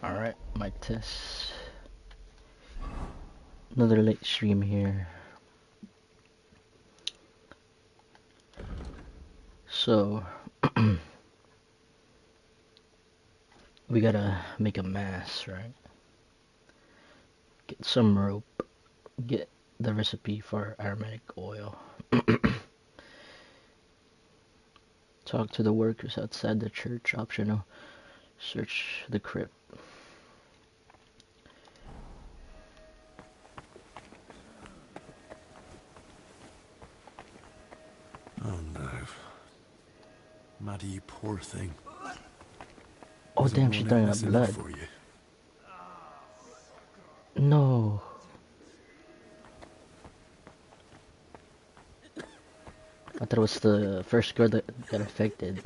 Alright, mic test. Another late stream here. So, we gotta make a mass, right? Get some rope. Get the recipe for aromatic oil. Talk to the workers outside the church. Optional. Search the crypt. Oh no. Maddie, you poor thing. Oh damn, she's throwing up blood. For you. No. I thought it was the first girl that got affected.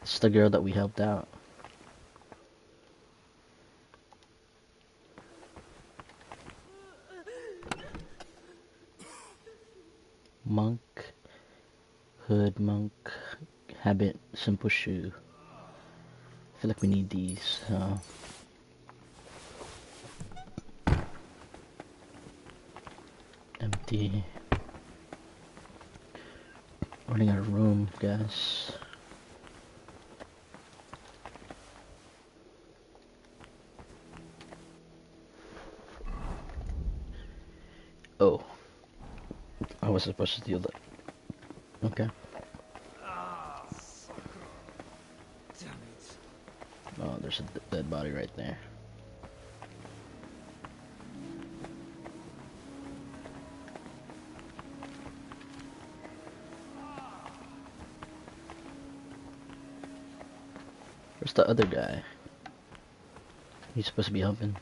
It's the girl that we helped out. Monk, hood, monk, habit, simple shoe. I feel like we need these. Empty. Running out of room, guys. Oh. I was supposed to steal that. Okay. Oh, there's a dead body right there. Where's the other guy? He's supposed to be helping.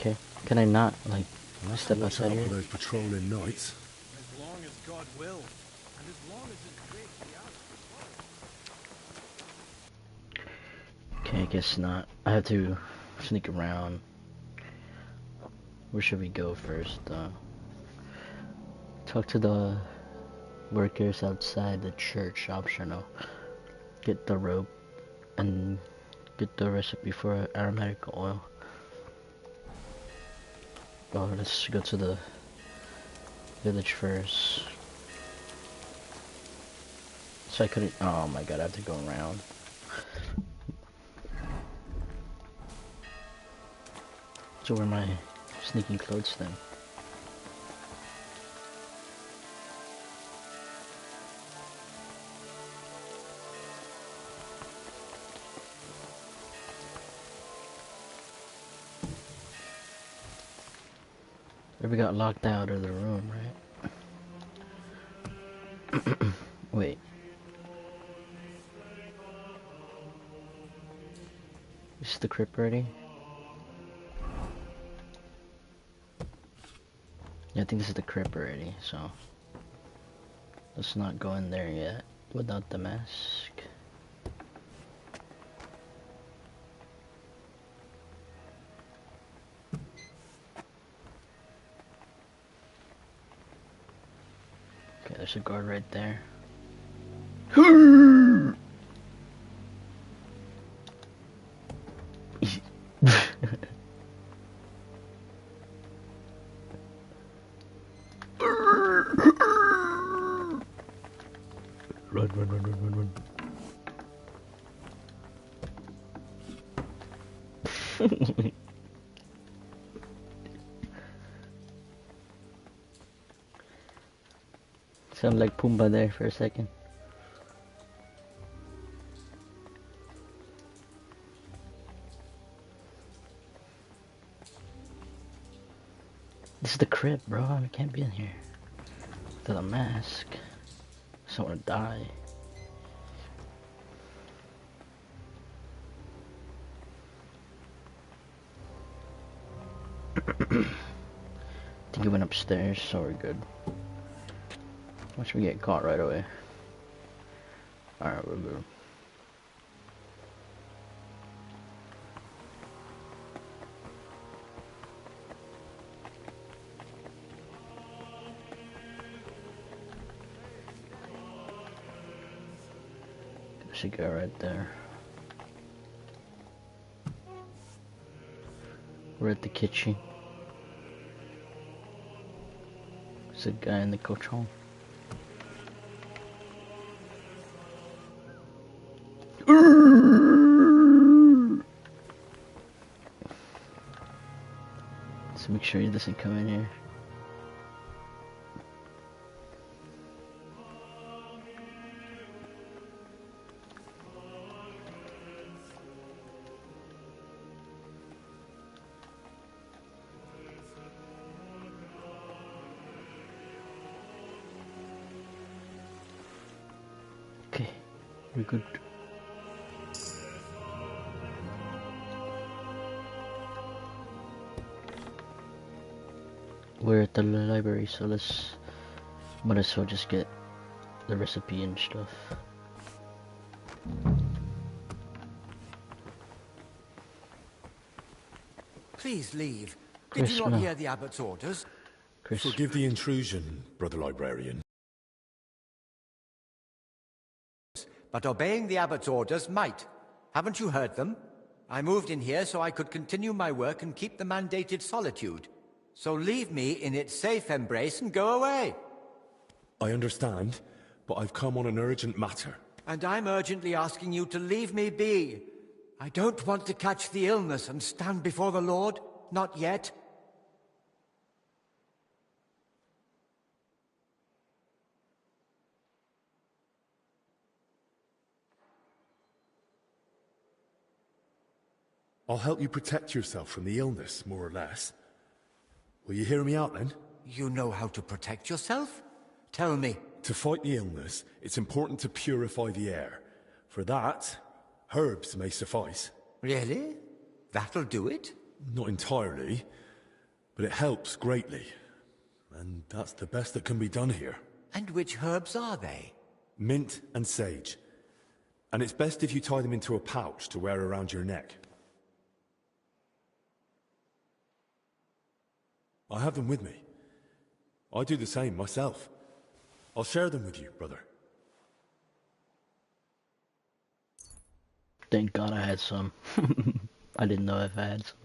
Okay, can I not, like, step outside here? Those patrolling nights. As long as God will, and as long as it's great the Okay, I guess not. I have to sneak around. Where should we go first? Talk to the workers outside the church. Optional. Get the rope and get the recipe for aromatic oil. Oh, let's go to the village first. So I couldn't. Oh my god, I have to go around. So where are my sneaking clothes then? We got locked out of the room, right? Wait. Is the crypt ready? Yeah, I think this is the crypt already, so let's not go in there yet without the mask. Okay, there's a guard right there. Run. Sound like Pumbaa there for a second. This is the crib, bro. I can't be in here without a mask. I don't want to die. I think he went upstairs, so we're good. Watch me get caught right away. Alright, we're good. should go right there. We're at the kitchen. There's a guy in the cochon. Let's make sure he doesn't come in here. Okay, we're good. We're at the library, so might as well just get the recipe and stuff. Please leave. Did you not hear the abbot's orders? Forgive the intrusion, brother librarian. But obeying the abbot's orders might. Haven't you heard them? I moved in here so I could continue my work and keep the mandated solitude. So leave me in its safe embrace and go away. I understand, but I've come on an urgent matter. And I'm urgently asking you to leave me be. I don't want to catch the illness and stand before the Lord. Not yet. I'll help you protect yourself from the illness, more or less. Will you hear me out, then? You know how to protect yourself? Tell me. To fight the illness, it's important to purify the air. For that, herbs may suffice. Really? That'll do it? Not entirely, but it helps greatly. And that's the best that can be done here. And which herbs are they? Mint and sage. And it's best if you tie them into a pouch to wear around your neck. I have them with me. I do the same myself. I'll share them with you, brother. Thank God I had some. I didn't know if I had some.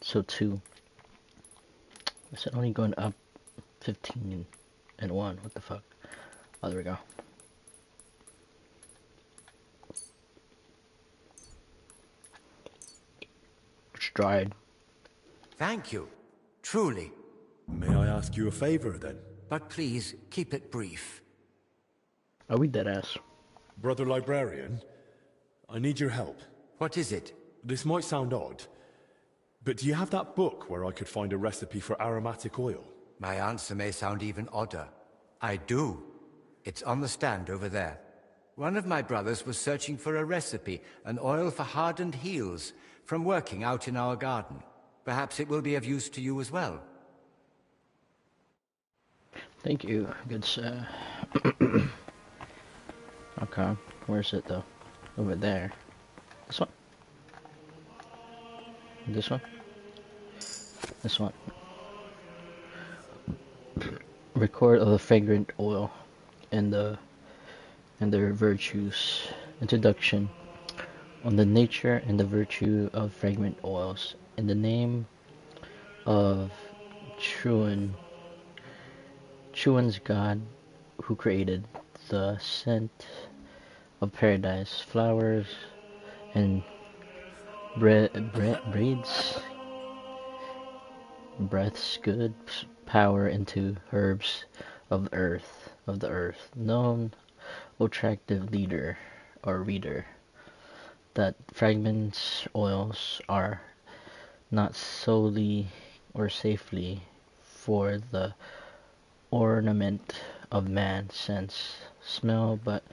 So 2. I said only going up 15 and 1. What the fuck? Oh, there we go. It's dried. Thank you. Truly. May I ask you a favor, then? But please, keep it brief. Are we dead ass? Brother librarian, I need your help. What is it? This might sound odd, but do you have that book where I could find a recipe for aromatic oil? My answer may sound even odder. I do. It's on the stand over there. One of my brothers was searching for a recipe, an oil for hardened heels, from working out in our garden. Perhaps it will be of use to you as well. Thank you, good sir. Okay, where's it though? Over there. This one? This one? This one. Record of the fragrant oil and their virtues. Introduction on the nature and the virtue of fragrant oils. In the name of Chuan's God, who created the scent of paradise, flowers, and breaths good power into herbs of the earth, known attractive leader or reader, that fragments oils are not solely or safely for the ornament of man's sense, smell, but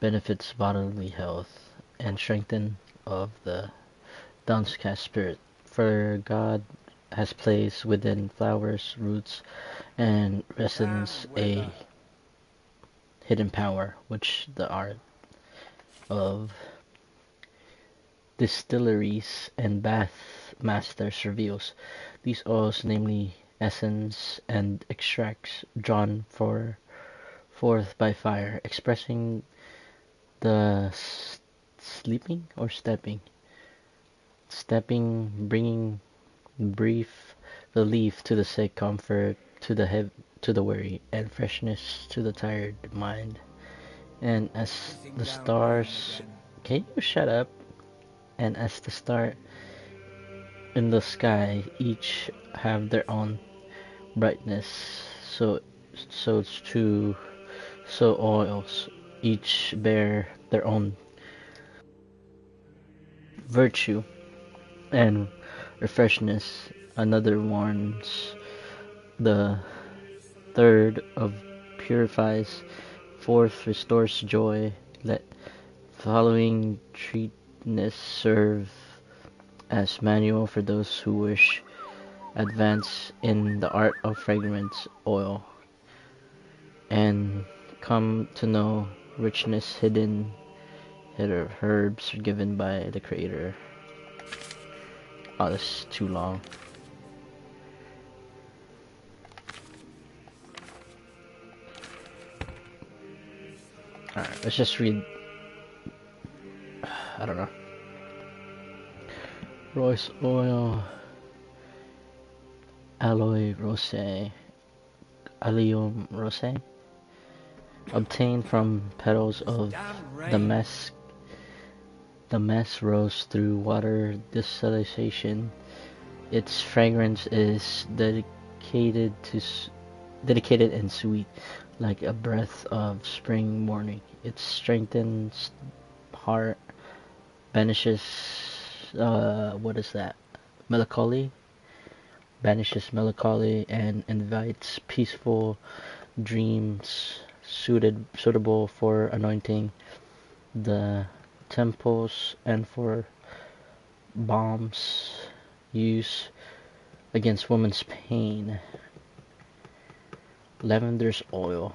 benefits bodily health and strengthen of the downcast spirit. For God has placed within flowers, roots, and resins a hidden power, which the art of distilleries and bath masters reveals. These oils, namely essence and extracts drawn forth by fire, expressing the sleeping or stepping, bringing brief relief to the sick, comfort to to the weary, and freshness to the tired mind. And as Kissing the down rain stars, again. can you shut up? And as the star in the sky each have their own brightness, so so too so oils each bear their own virtue and refreshness. Another warms, the third of purifies, fourth restores joy. Let following treatise serve as manual for those who wish advance in the art of fragrance oil and come to know richness hidden herbs given by the creator. Oh, this is too long. Alright, let's just read. I don't know. Rose oil, aloe rose, allium rose, obtained from petals This of damn the rain. mask. The mess rose through water distillation. Its fragrance is dedicated and sweet, like a breath of spring morning. It strengthens heart, banishes what is that? Melancholy, banishes melancholy, and invites peaceful dreams, suitable for anointing the temples and for balms use against woman's pain. Lavender's oil,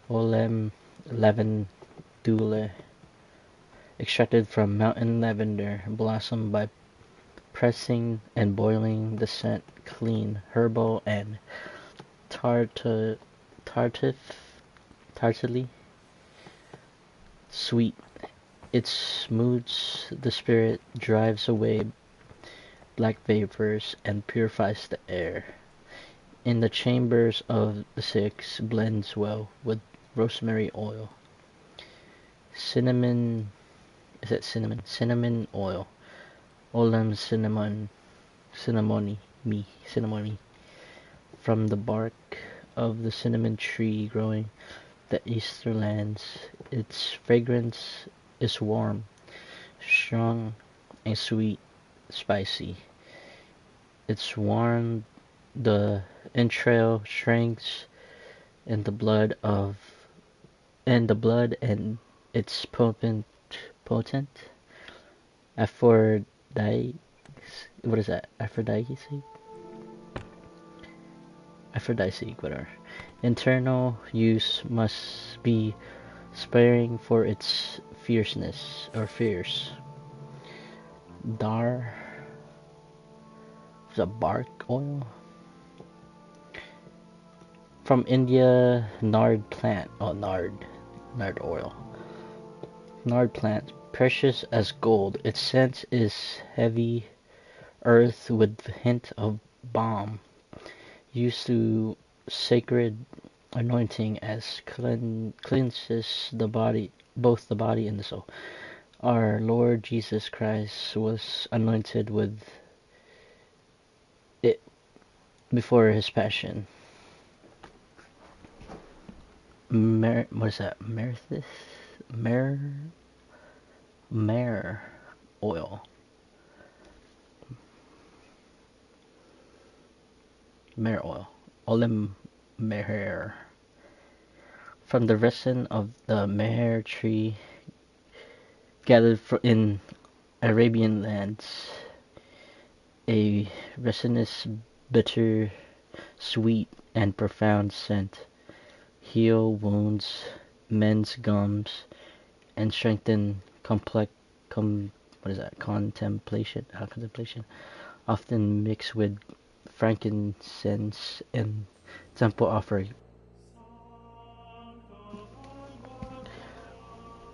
Olem lavandula, extracted from mountain lavender blossom by pressing and boiling the scent clean, herbal and tarta, tartif, tartally sweet. It smooths the spirit, drives away black vapors, and purifies the air. In the chambers of the sick blends well with rosemary oil. Cinnamon, is it cinnamon? Cinnamon oil. Olem cinnamony. From the bark of the cinnamon tree growing the eastern lands, its fragrance is warm, strong, and sweet, spicy. It's warm the entrail strengths in the blood of and it's potent Aphrodite. What is that? Aphrodisiac, whatever. Internal use must be sparing for its fierceness or fierce. Dar is a bark oil from India. Nard plant. Oh, nard oil. Nard plant, precious as gold. Its scent is heavy earth with hint of balm, used to sacred anointing as cleanses the body, both the body and the soul. Our Lord Jesus Christ was anointed with it before his passion. What is that? Myrrh oil. Myrrh oil. Olim myrrh. From the resin of the myrrh tree gathered in Arabian lands, a resinous, bitter, sweet, and profound scent. Heal wounds, mends gums, and strengthen what is that? Contemplation. Often mixed with frankincense and temple offering.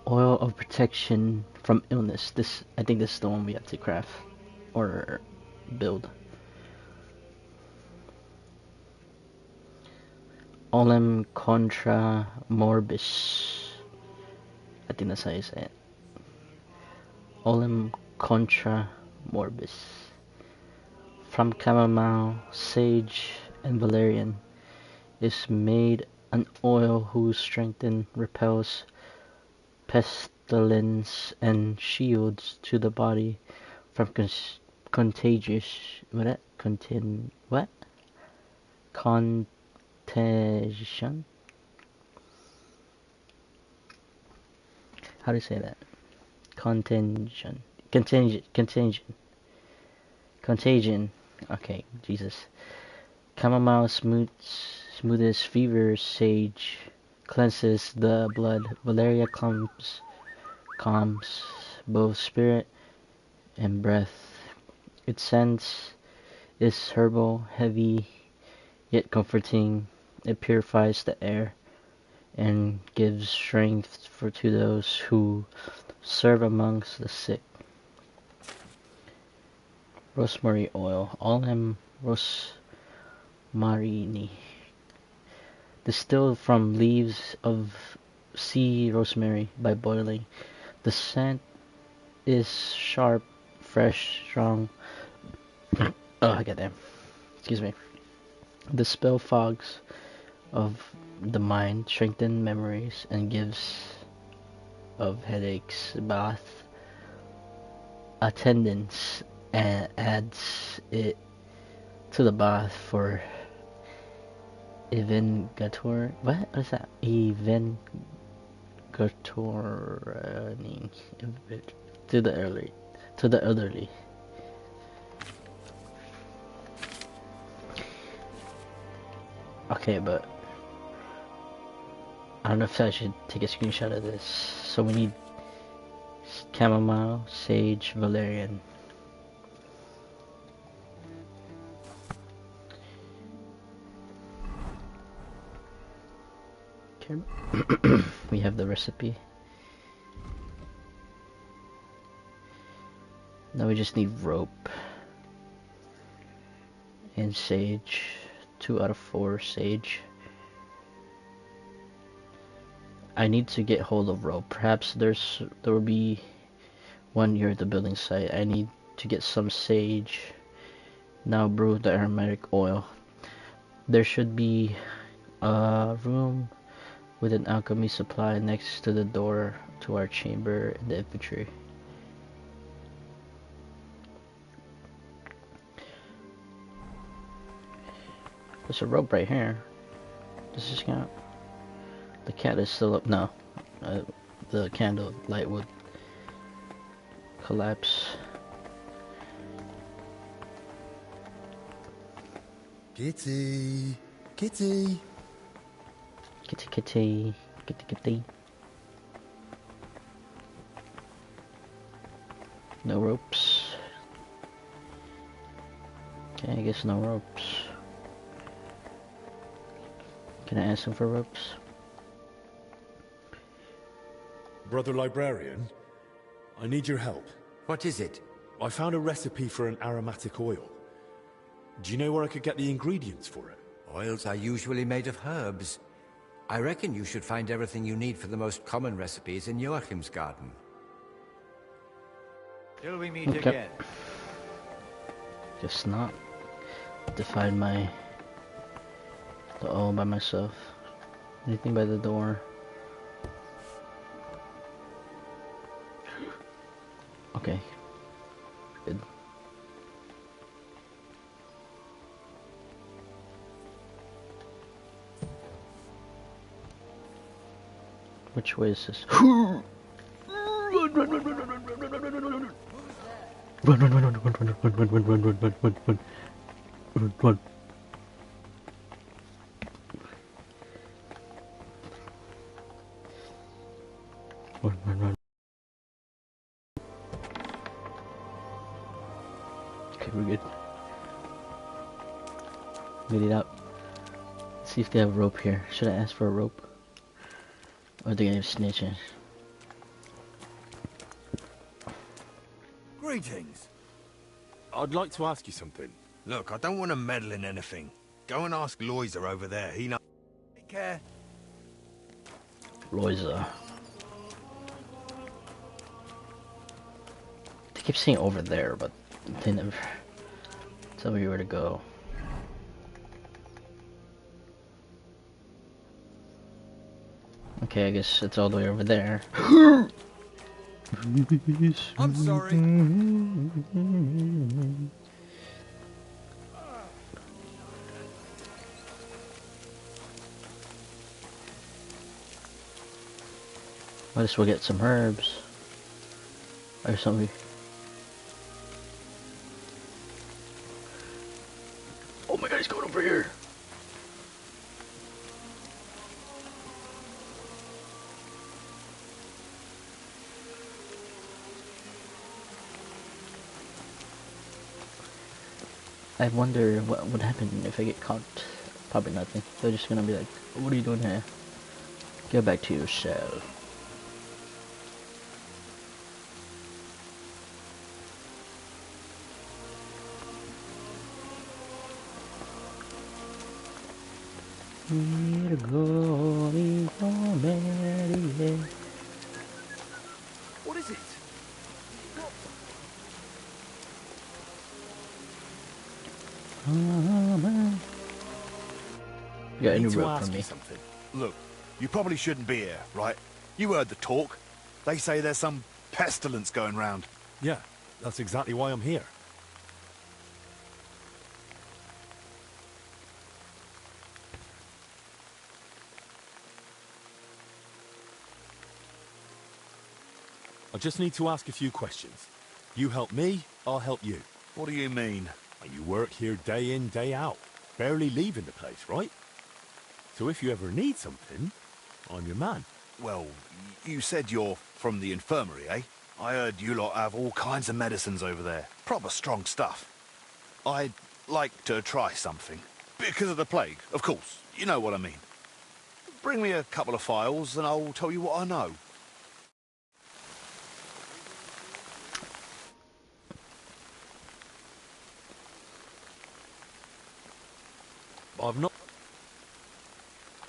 Oil of protection from illness. This, I think this is the one we have to craft or build. Olem contra morbis. I think that's how you say it. Olem contra morbis. From chamomile, sage, and valerian is made an oil whose strength repels pestilence and shields to the body from contagious contagion. How do you say that? Contagion. Okay, Jesus. Chamomile smooths fevers, sage cleanses the blood, valeria calms both spirit and breath. Its scent is herbal, heavy, yet comforting. It purifies the air and gives strength to those who serve amongst the sick. Rosemary oil, Olem rosmarini, distilled from leaves of sea rosemary by boiling. The scent is sharp, fresh, strong. Oh, goddamn. Excuse me. Dispel fogs of the mind, strengthen memories, and gives of headaches. Bath attendance and adds it to the bath for Evengator. What is that? Evengatorning to the elderly. Okay, but I don't know if I should take a screenshot of this. So we need chamomile, sage, valerian. Okay. We have the recipe. Now we just need rope and sage. 2 out of 4 sage. I need to get hold of rope. Perhaps there will be one here at the building site. I need to get some sage. Now brew the aromatic oil. There should be a room with an alchemy supply next to the door to our chamber in the infantry. There's a rope right here. Does this count? The cat is still up. No. The candle light would collapse. Kitty! Kitty! Kitty, kitty. Kitty, kitty. No ropes. Okay, I guess no ropes. Can I ask him for ropes? Brother Librarian, I need your help. What is it? I found a recipe for an aromatic oil. Do you know where I could get the ingredients for it? Oils are usually made of herbs. I reckon you should find everything you need for the most common recipes in Joachim's garden. Till we meet Okay. again. Guess not. To find the oil by myself. Anything by the door? Okay. Good. Which way is this? Run, run, run, run, run, run, run, run, run, run, run, run, run. Run, run, run, run, run, run, run, run, run, run, run, run, run, run, run, run. Run, run, run. Okay, we're good. Made it out. Let's see if they have rope here. Should I ask for a rope? Or are they gonna snitch it? Greetings. I'd like to ask you something. Look, I don't want to meddle in anything. Go and ask Loiser over there. He knows. Take care. Loiza. They keep saying over there, but they never tell me where to go. Okay, I guess it's all the way over there. I'm sorry. Might as well get some herbs. Or something. Oh my god, he's going over here. I wonder what would happen if I get caught. Probably nothing. They're just gonna be like, what are you doing here? Get back to your cell. What is it? You got I a new need to rope ask for you me. something. Look, you probably shouldn't be here, right? You heard the talk. They say there's some pestilence going round. Yeah, that's exactly why I'm here. I just need to ask a few questions. You help me, I'll help you. What do you mean? And you work here day in, day out. Barely leaving the place, right? So if you ever need something, I'm your man. Well, you said you're from the infirmary, eh? I heard you lot have all kinds of medicines over there. Proper strong stuff. I'd like to try something. Because of the plague, of course. You know what I mean. Bring me a couple of phials and I'll tell you what I know.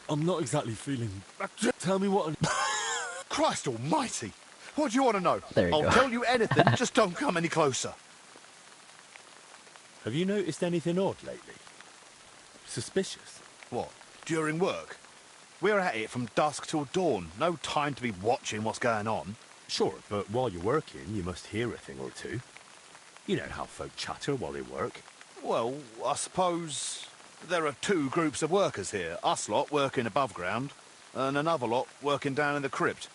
I'm not exactly feeling... Tell me what... Christ almighty! What do you want to know? There you I'll go. tell you anything, just don't come any closer. Have you noticed anything odd lately? Suspicious? What, during work? We're at it from dusk till dawn. No time to be watching what's going on. Sure, but while you're working, you must hear a thing or two. You know how folk chatter while they work. Well, I suppose there are two groups of workers here. Us lot working above ground, and another lot working down in the crypt.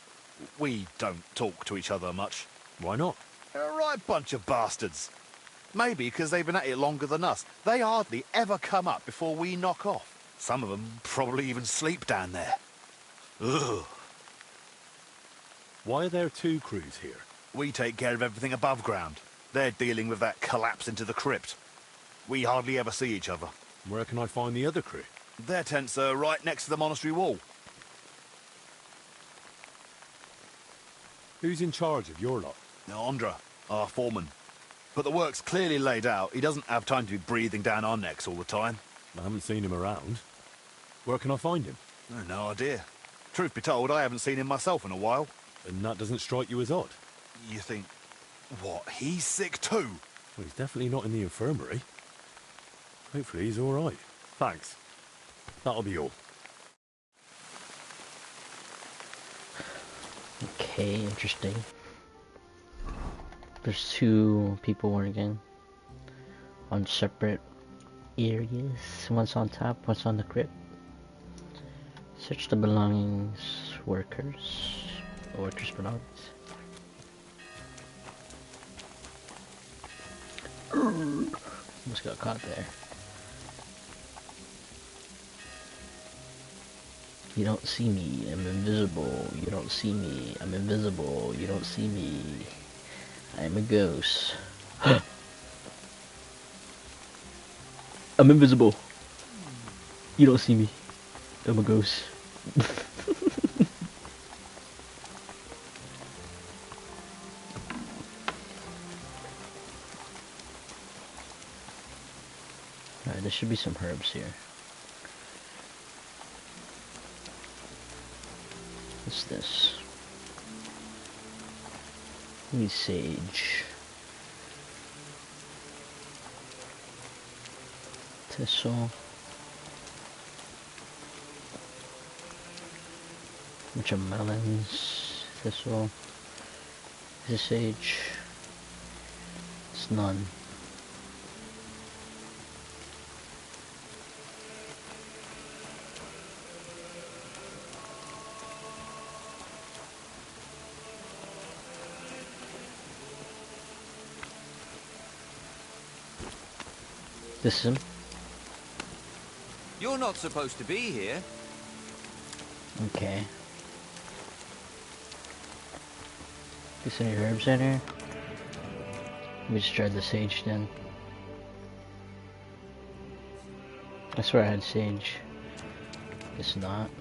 We don't talk to each other much. Why not? They're a right bunch of bastards. Maybe because they've been at it longer than us. They hardly ever come up before we knock off. Some of them probably even sleep down there. Ugh. Why are there two crews here? We take care of everything above ground. They're dealing with that collapse into the crypt. We hardly ever see each other. Where can I find the other crew? Their tents are right next to the monastery wall. Who's in charge of your lot? Andra, our foreman. But the work's clearly laid out. He doesn't have time to be breathing down our necks all the time. I haven't seen him around. Where can I find him? No idea. Truth be told, I haven't seen him myself in a while. And that doesn't strike you as odd? You think, what, he's sick too? Well, he's definitely not in the infirmary. Hopefully he's all right. Thanks. That'll be all. Okay, interesting. There's two people working on separate areas. One's on top, one's on the crypt. Search the belongings, workers belongings. Almost got caught there. You don't see me, I'm invisible. You don't see me, I'm invisible. You don't see me, I'm a ghost. I'm invisible. You don't see me, I'm a ghost. There should be some herbs here. What's this? Need sage. Thistle. Bunch of melons. Thistle. Is this sage? It's none. This is him. You're not supposed to be here. Okay. Is any herbs in here? Let me just try the sage then. I swear I had sage. Guess not.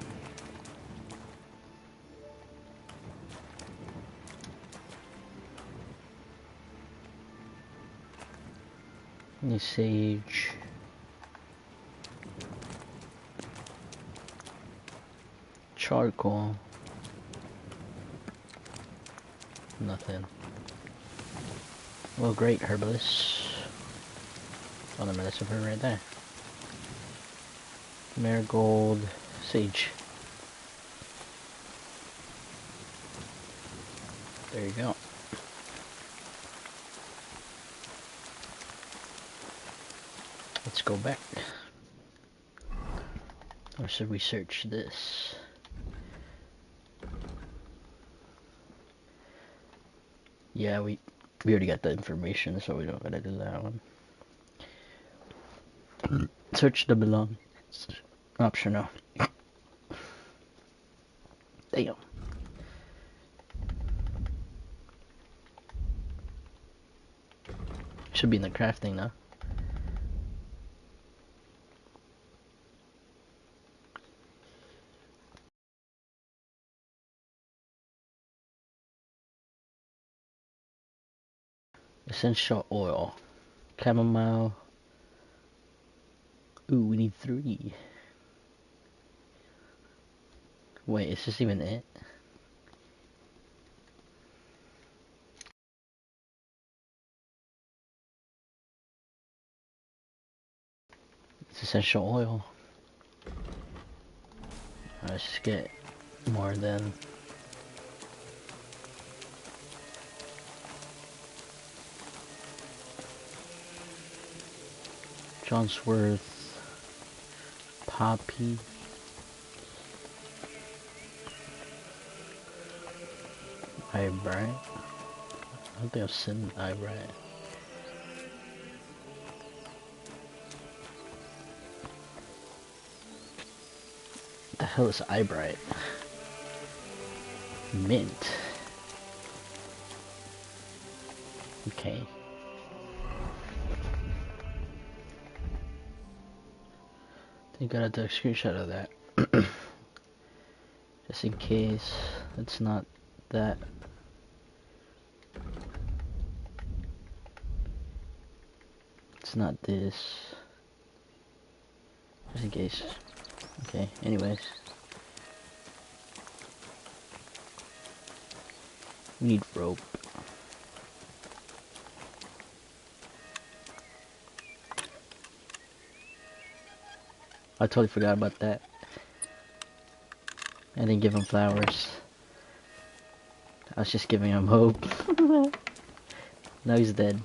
Any sage. Charcoal. Nothing. Well, great, herbalist. Oh, the medicine herb right there. Marigold. Sage. There you go. Let's go back. Or should we search this? Yeah, we already got the information, so we don't gotta do that one. Search the belongings. Optional. Damn. Should be in the crafting now. Essential oil. Chamomile. Ooh, we need 3. Wait, is this even it? It's essential oil. Let's just get more than. Johnsworth. Poppy. Eyebright. I don't think I've seen Eyebright. What the hell is Eyebright? Mint. Okay. I think I gotta take a screenshot of that. Just in case it's not that. It's not this. Just in case. Okay, anyways. We need rope. I totally forgot about that. I didn't give him flowers. I was just giving him hope. Now he's dead.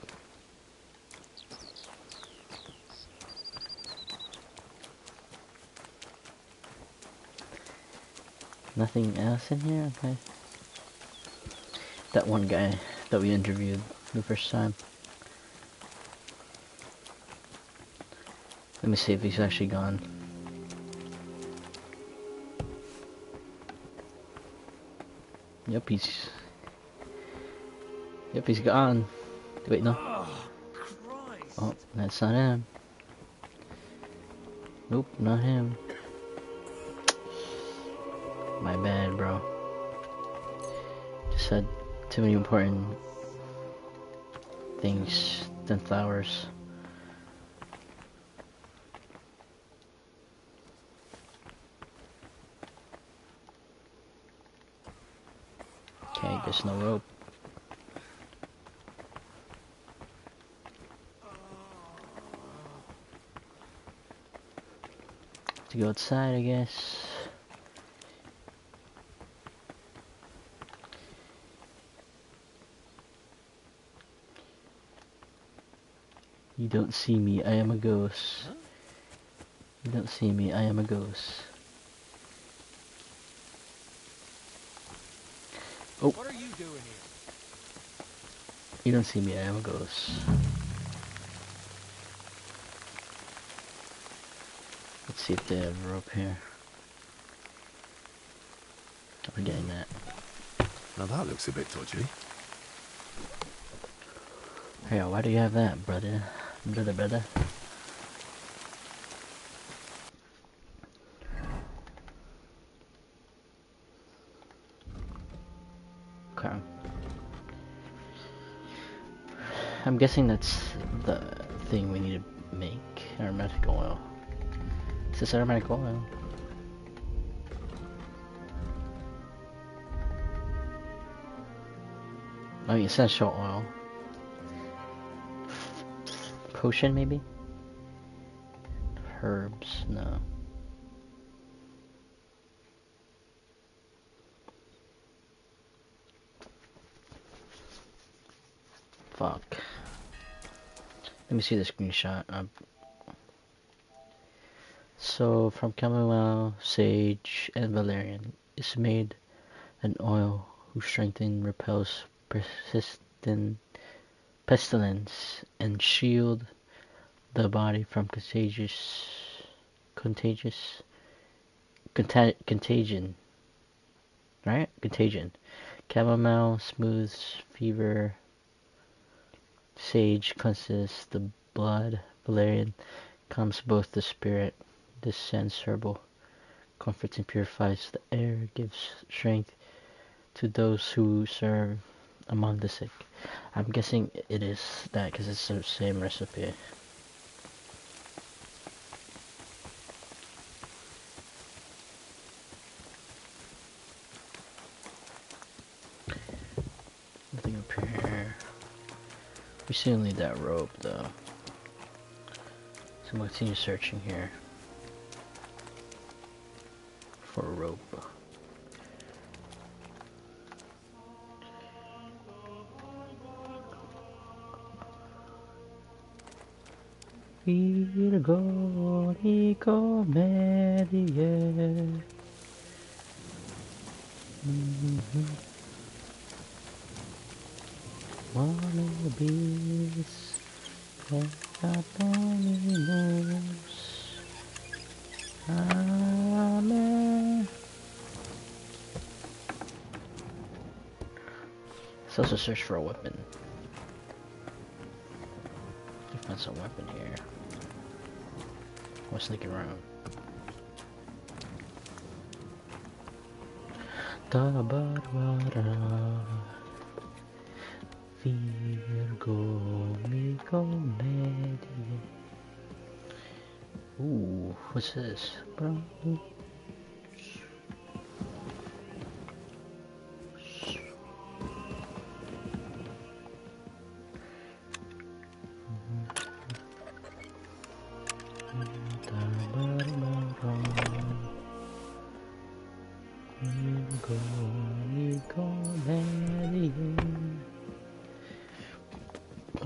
Nothing else in here? Okay. That one guy that we interviewed the first time. Let me see if he's actually gone. Yep, he's gone. Wait, no. Oh, that's not him. Nope, not him. My bad, bro. Just had too many important things than flowers. There's no rope. To go outside, I guess. You don't see me, I am a ghost. You don't see me, I am a ghost. Oh. What are you doing here? You don't see me, I am a ghost. Let's see if they have rope here. I'm getting that. Now that looks a bit dodgy. Hey, why do you have that, brother? Brother. Okay. I'm guessing that's the thing we need to make. Aromatic oil. Is this aromatic oil? Oh, essential oil. Potion, maybe? Herbs, no. Fuck. Let me see the screenshot. So, from chamomile, sage, and valerian is made an oil whose strength repels persistent pestilence and shield the body from contagion, right? Contagion. Chamomile smooths fever. Sage cleanses the blood. Valerian calms both the spirit. This scent herbal comforts and purifies the air, gives strength to those who serve among the sick. I'm guessing it is that because it's the same recipe. Nothing up here. We still need that rope though. So I'm gonna continue searching here for a rope. Virgo di commedie. Wannabes anonymous. Amen. Let's also search for a weapon. Let's find some weapon here. What's sneaking around? Da Barbara Virgo mi commedie. Ooh, what's this?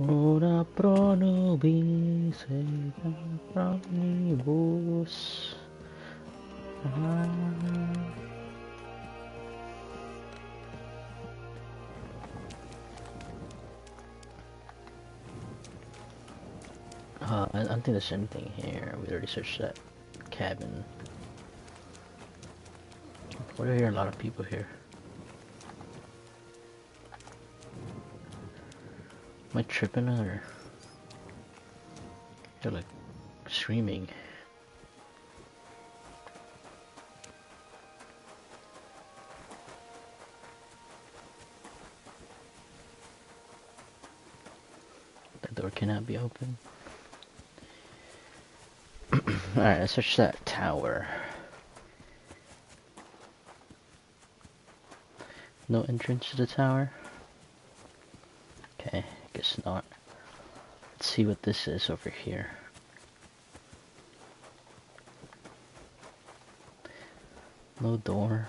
Ora pro nobis et pro nibus. I don't think there's anything here. We already searched that cabin. Why do I hear a lot of people here? Am I tripping or? They're like screaming. That door cannot be opened. Alright, let's search that tower. No entrance to the tower? Okay, guess not. Let's see what this is over here. No door.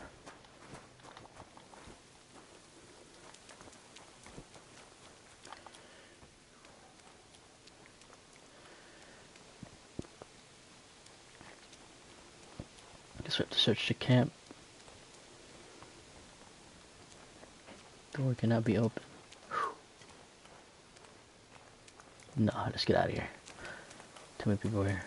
Guess we have to search the camp. Door cannot be open. No, let's get out of here. Too many people here.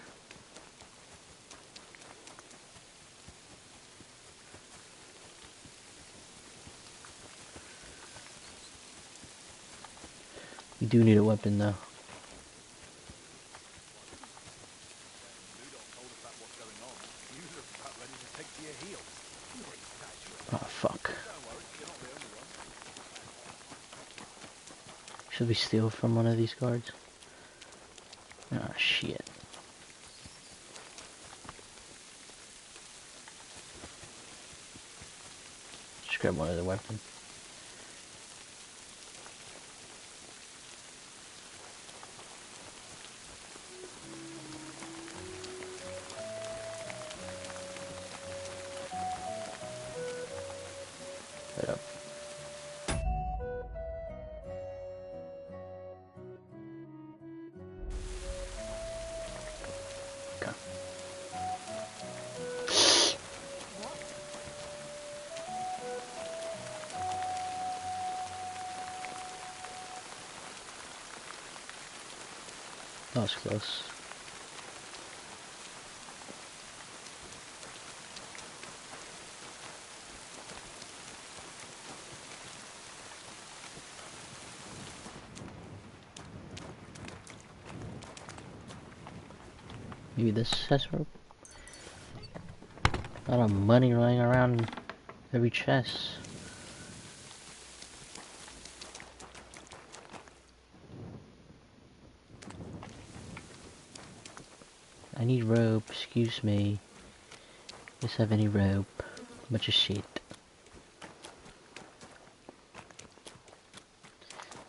We do need a weapon though. Oh fuck. Should we steal from one of these guards? Ah shit. Just grab one of the weapons. Right up. Okay. That was close. Maybe this has rope? A lot of money lying around every chest. I need rope, excuse me. Does have any rope? Bunch of shit.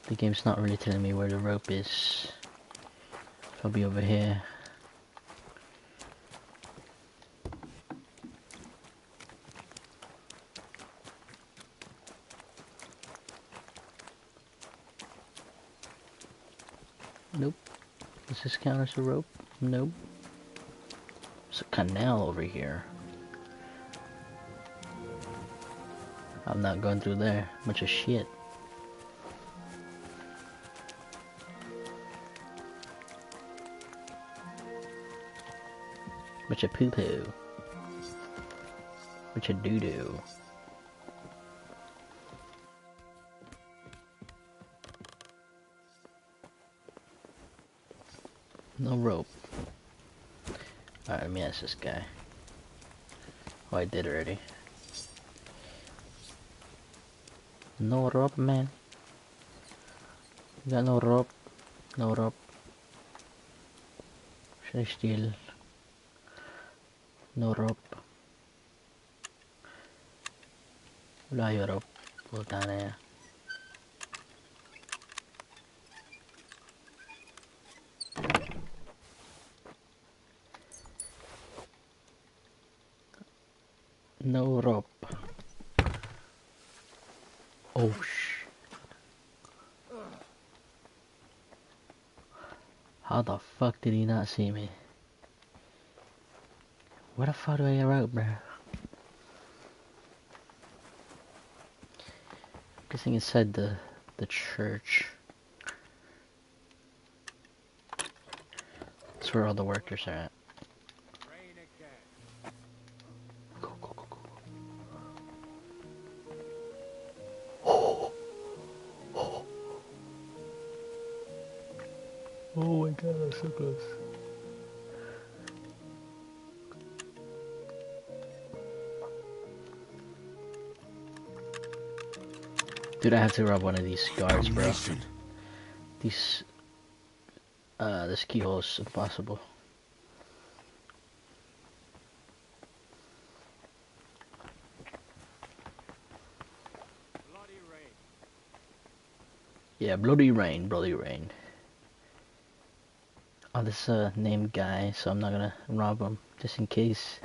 The game's not really telling me where the rope is. Probably over here. Nope. Does this count as a rope? Nope. There's a canal over here. I'm not going through there. Bunch of shit. Bunch of poo-poo. Bunch of doo-doo. No rope. Alright, let me ask this guy. Oh, I did already. No rope, man. You got no rope. No rope. Should I steal? No rope. Wala yung rope. Puta na yan. No rope. Oh sh. How the fuck did he not see me? Where the fuck do I get a rope, bro? Guessing inside the church. That's where all the workers are at. Go, go, go, go. Oh my god, that's so close. Dude, I have to rob one of these guards, bro. These, this keyhole is impossible. Yeah, Bloody Rain, Bloody Rain. Oh, this named guy, so I'm not gonna rob him, just in case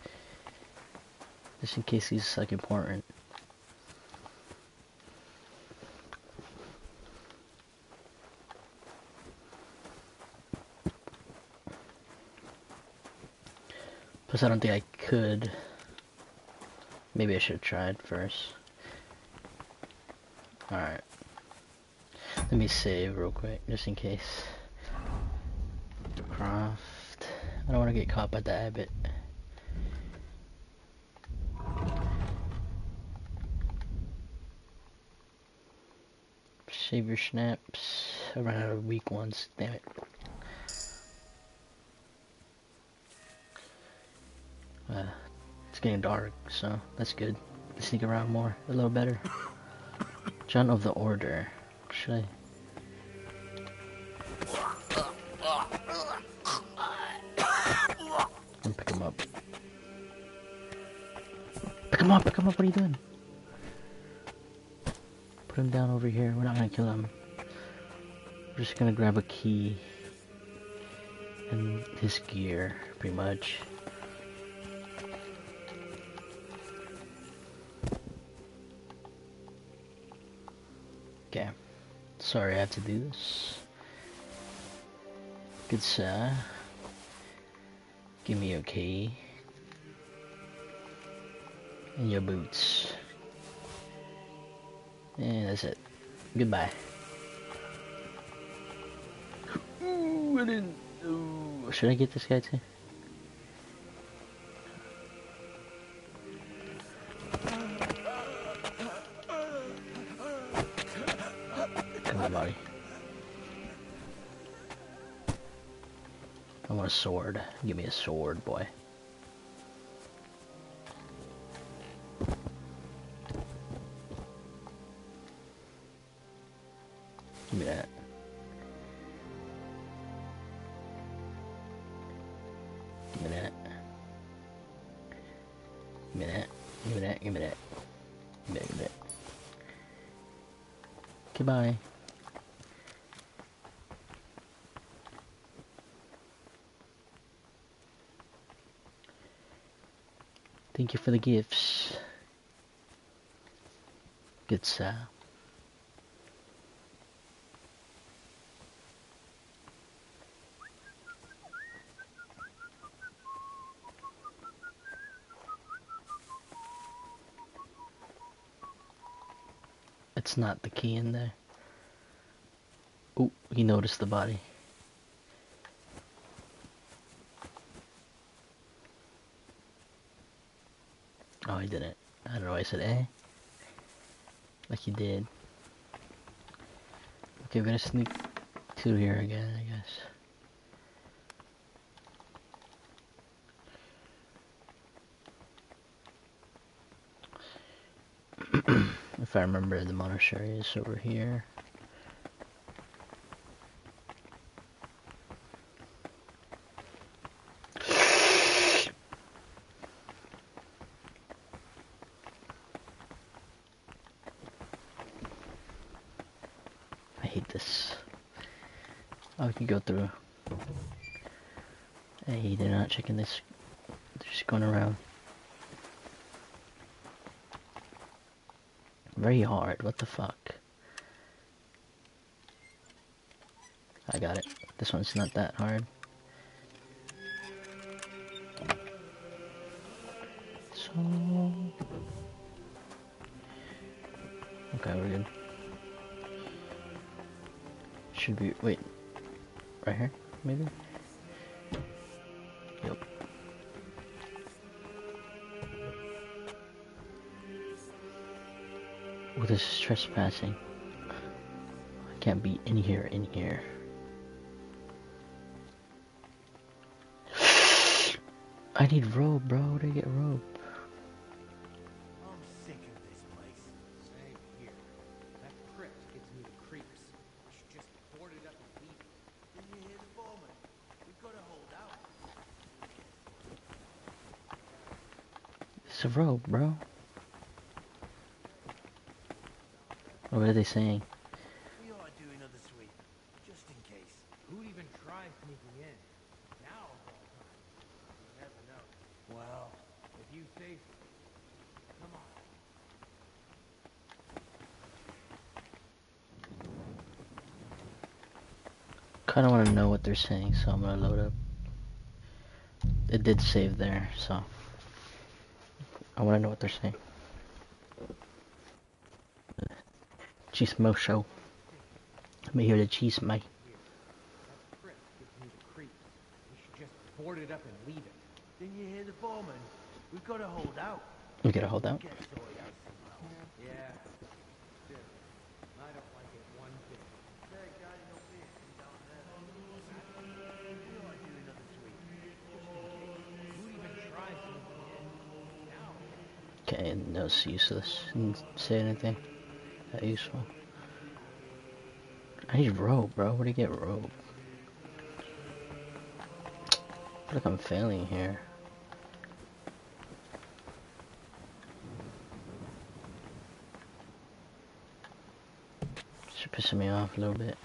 he's like important. Plus, I don't think I could. Maybe I should have tried first. Alright. Let me save real quick, just in case. Craft. I don't want to get caught by the abbot. Save your snaps. I ran out of weak ones, damn it. It's getting dark, so that's good. Sneak around more, a little better. John of the Order. Should I? And pick him up. Pick him up, pick him up, what are you doing? Put him down over here, we're not gonna kill him. We're just gonna grab a key. And his gear, pretty much. Okay. Sorry I have to do this. Good sir. Give me your key. And your boots. And that's it. Goodbye. Ooh, I didn't. Ooh. Should I get this guy too? Come on, buddy. I want a sword. Give me a sword, boy. Give me that. Give me that. Give me that. Give me that. Give me that. Give me that. Give me that. Goodbye. Thank you for the gifts. Good sir. It's not the key in there. Oh, he noticed the body. Oh, he didn't. I don't know why I said eh. Like he did. Okay, we're gonna sneak through here again, I guess. If I remember, the monastery is over here. I hate this. Oh, we can go through. Hey, they're not checking this. They're just going around. Very hard, what the fuck? I got it. This one's not that hard. So... okay, we're good. Should be... wait. Right here? Maybe? Yep. Oh, this is trespassing. I can't be in here, I need rope, bro. Where do I get rope? I'm sick of this place. Same here. That crypt gives me the creeps. I should just board it up and leave. Did you hear the foreman? We gotta hold out. It's a rope, bro. What are they saying? We ought to do another kind of want to know what they're saying, so I'm gonna load up. It did save there, so I want to know what they're saying. Chismo show. Let me hear the chisme. Board it up and leave it. Didn't you hear the foreman? We've got to hold out. We gotta hold out. Get sorted out somehow. Yeah. Still, I don't like it one bit. That guy no beer down there. We ought to do another sweep. Just in case. Who even tries something here? Now. Okay, no, it's useless. Didn't say anything that useful. I need rope, bro. Where do you get rope? I feel like I'm failing here. It's pissing me off a little bit.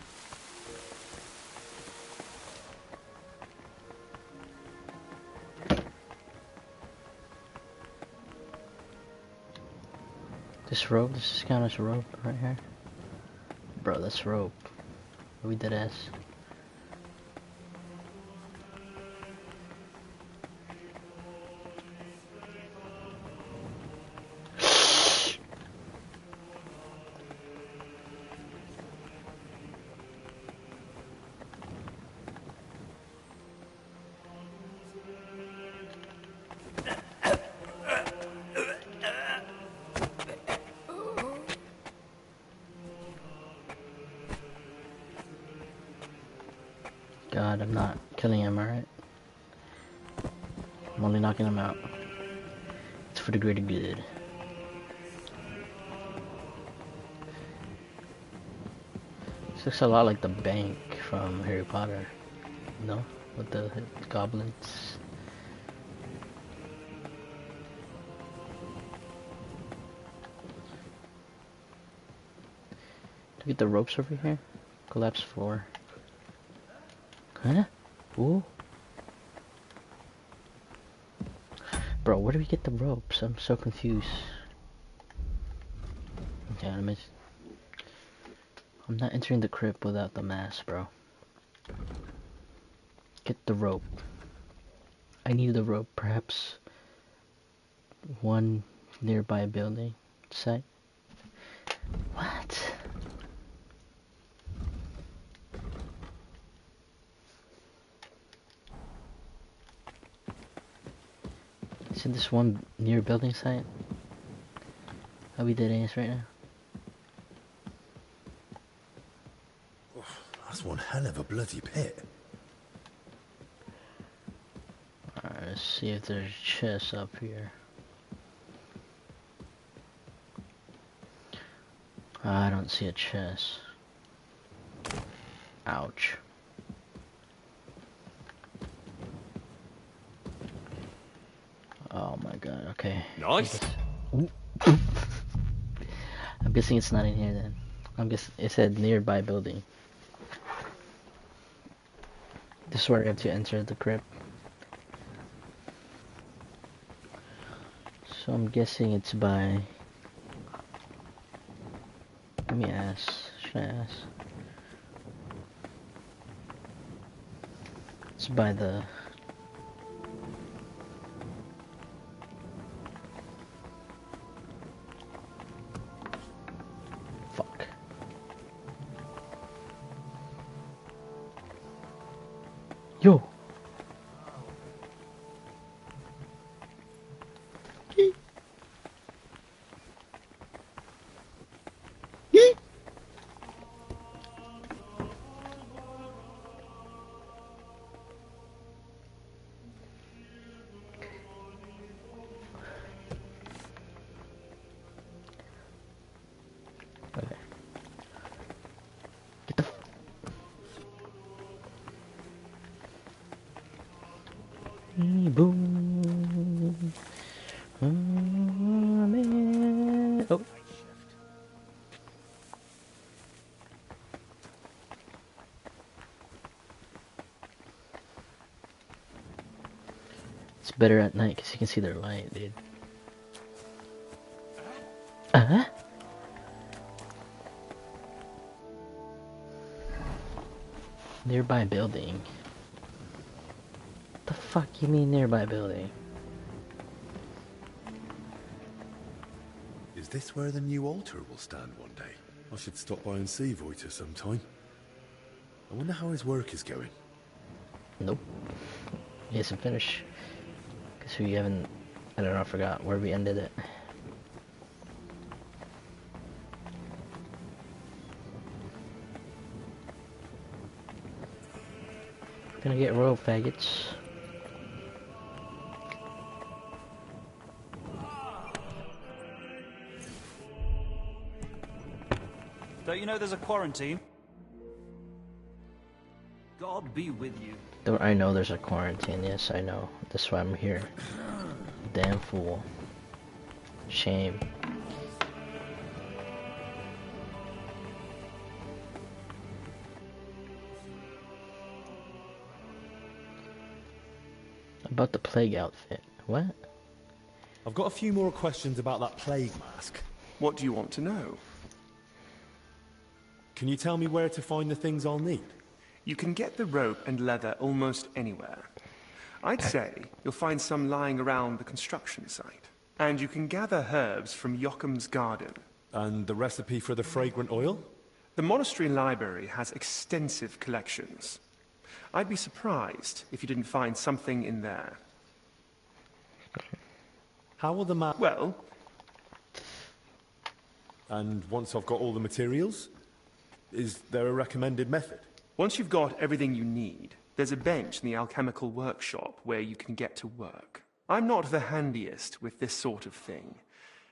This rope, this is count as rope right here. Bro, that's rope. Are we dead ass? God, I'm not killing him, alright? I'm only knocking him out. It's for the greater good. This looks a lot like the bank from Harry Potter. No? With the goblins. Do we get the ropes over here? Collapse floor. Kinda? Ooh. Bro, where do we get the ropes? I'm so confused. Okay, I'm not entering the crypt without the mask, bro. Get the rope. I need the rope, perhaps one nearby building site. What? Is it this one near building site? Are we dead ass right now? That's one hell of a bloody pit. Alright, let's see if there's chests up here. I don't see a chest. Ouch. Oh my god, okay. Nice. I'm guessing it's not in here then. I'm guessing it said nearby building. This is where I have to enter the crypt. So I'm guessing it's by... Let me ask. Should I ask? It's by the... Fuck. Yo! Okay. Get the boom. Oh, man. Oh. It's better at night because you can see their light, dude. Uh-huh. Nearby building. The fuck you mean nearby building? Is this where the new altar will stand one day? I should stop by and see Voiter sometime. I wonder how his work is going. Nope. He hasn't finished. Cause we haven't, I don't know, I forgot where we ended it. Gonna get royal faggots. Don't you know there's a quarantine? God be with you. Don't I know there's a quarantine? Yes, I know. That's why I'm here. Damn fool. Shame. About the plague outfit. What? I've got a few more questions about that plague mask. What do you want to know? Can you tell me where to find the things I'll need? You can get the rope and leather almost anywhere. I'd say you'll find some lying around the construction site. And you can gather herbs from Yocham's garden. And the recipe for the fragrant oil? The monastery library has extensive collections. I'd be surprised if you didn't find something in there. How will the map... Well... And once I've got all the materials, is there a recommended method? Once you've got everything you need, there's a bench in the alchemical workshop where you can get to work. I'm not the handiest with this sort of thing,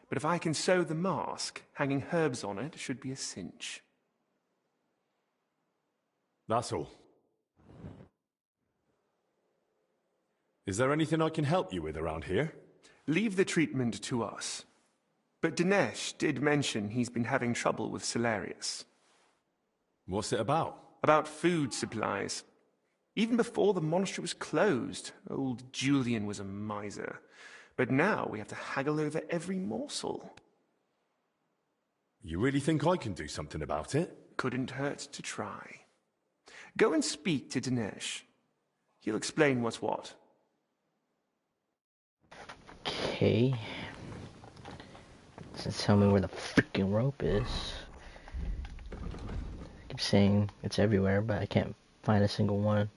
but if I can sew the mask, hanging herbs on it should be a cinch. That's all. Is there anything I can help you with around here? Leave the treatment to us. But Dinesh did mention he's been having trouble with Salarius. What's it about? About food supplies. Even before the monastery was closed, old Julian was a miser. But now we have to haggle over every morsel. You really think I can do something about it? Couldn't hurt to try. Go and speak to Dinesh. He'll explain what's what. Okay. Doesn't tell me where the freaking rope is. I keep saying it's everywhere, but I can't find a single one.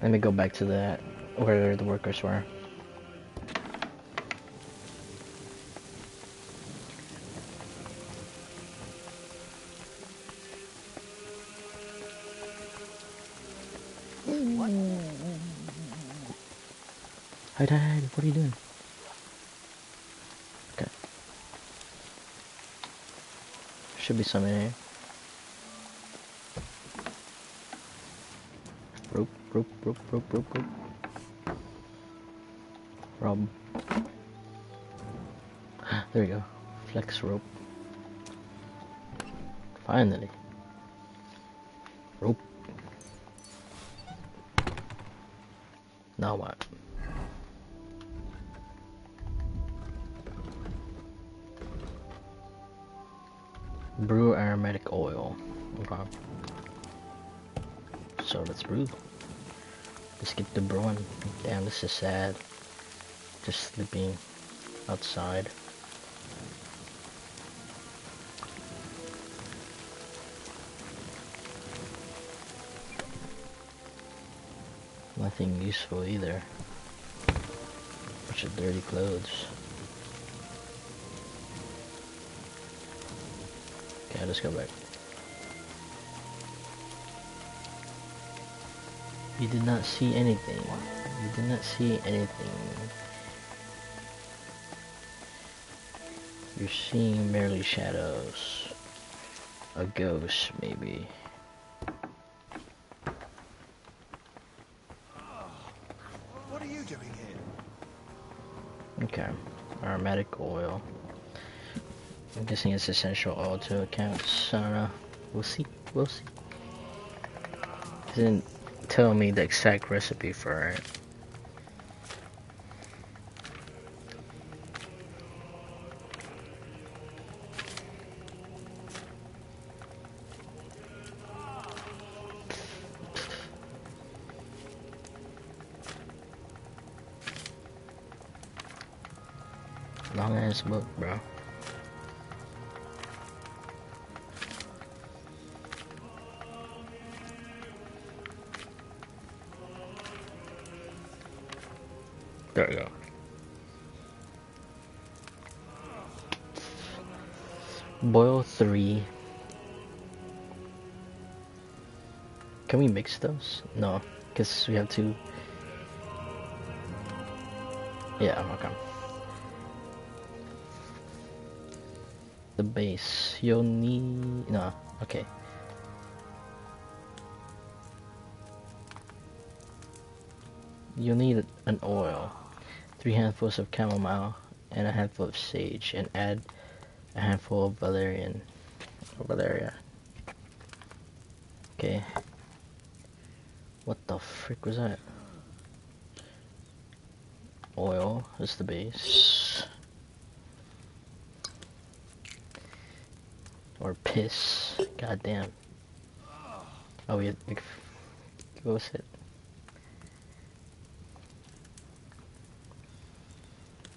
Let me go back to that, where the workers were. Hi Dad, what are you doing? Okay. Should be some in here. Rope, rope, rope, rope, rope, rope. Rob. There we go. Flex rope. Finally. Rope. Now what? Brew aromatic oil. Okay. So let's brew. Let's get the brewing. Damn, this is sad. Just sleeping outside. Nothing useful either. Bunch of dirty clothes. Okay, let's go back. You did not see anything. You did not see anything. You're seeing merely shadows. A ghost, maybe. What are you doing here? Okay. Aromatic oil. I'm guessing it's essential oil to accounts. I don't know. We'll see. We'll see. Didn't tell me the exact recipe for it. Long ass book, bro. There we go. Boil 3. Can we mix those? No, because we have to. Yeah, okay. The base. You'll need. No, okay. You'll need an oil, 3 handfuls of chamomile, and a handful of sage, and add a handful of Valeria. Okay. What the frick was that? Oil is the base. Or piss. Goddamn. Oh, we what was it?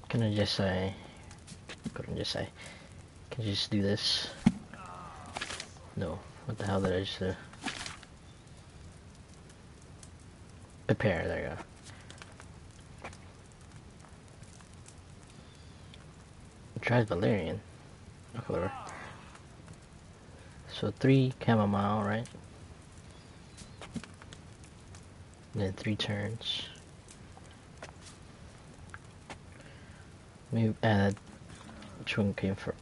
Can I just say? Couldn't just say. Can you just do this? No. What the hell did I just do? Prepare. There you go. Tried Valerian. Okay, whatever. So 3 chamomile, right? And then 3 turns. We add which one came first?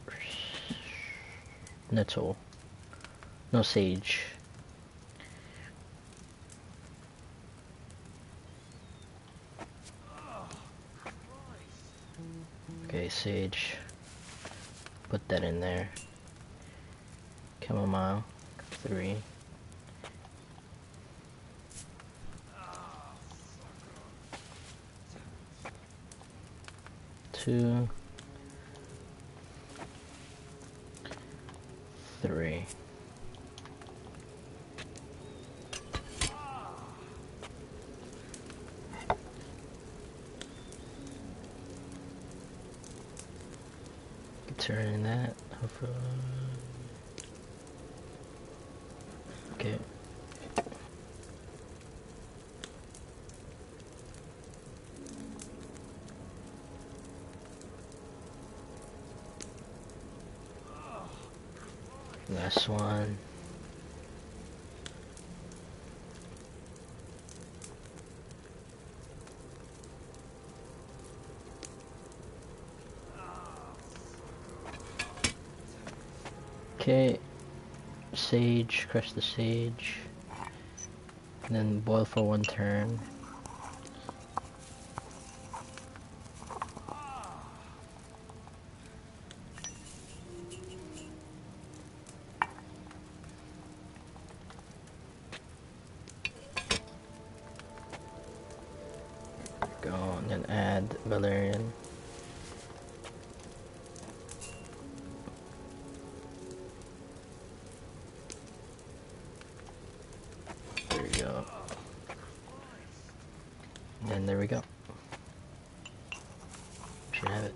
Nettle. No, sage. Okay, sage. Put that in there. Chamomile. 3. Two. 3. Turn that. Okay. Last one. Okay, sage, crush the sage, and then boil for 1 turn. Go, and then add Valerian. There we go. And there we go. Should have it.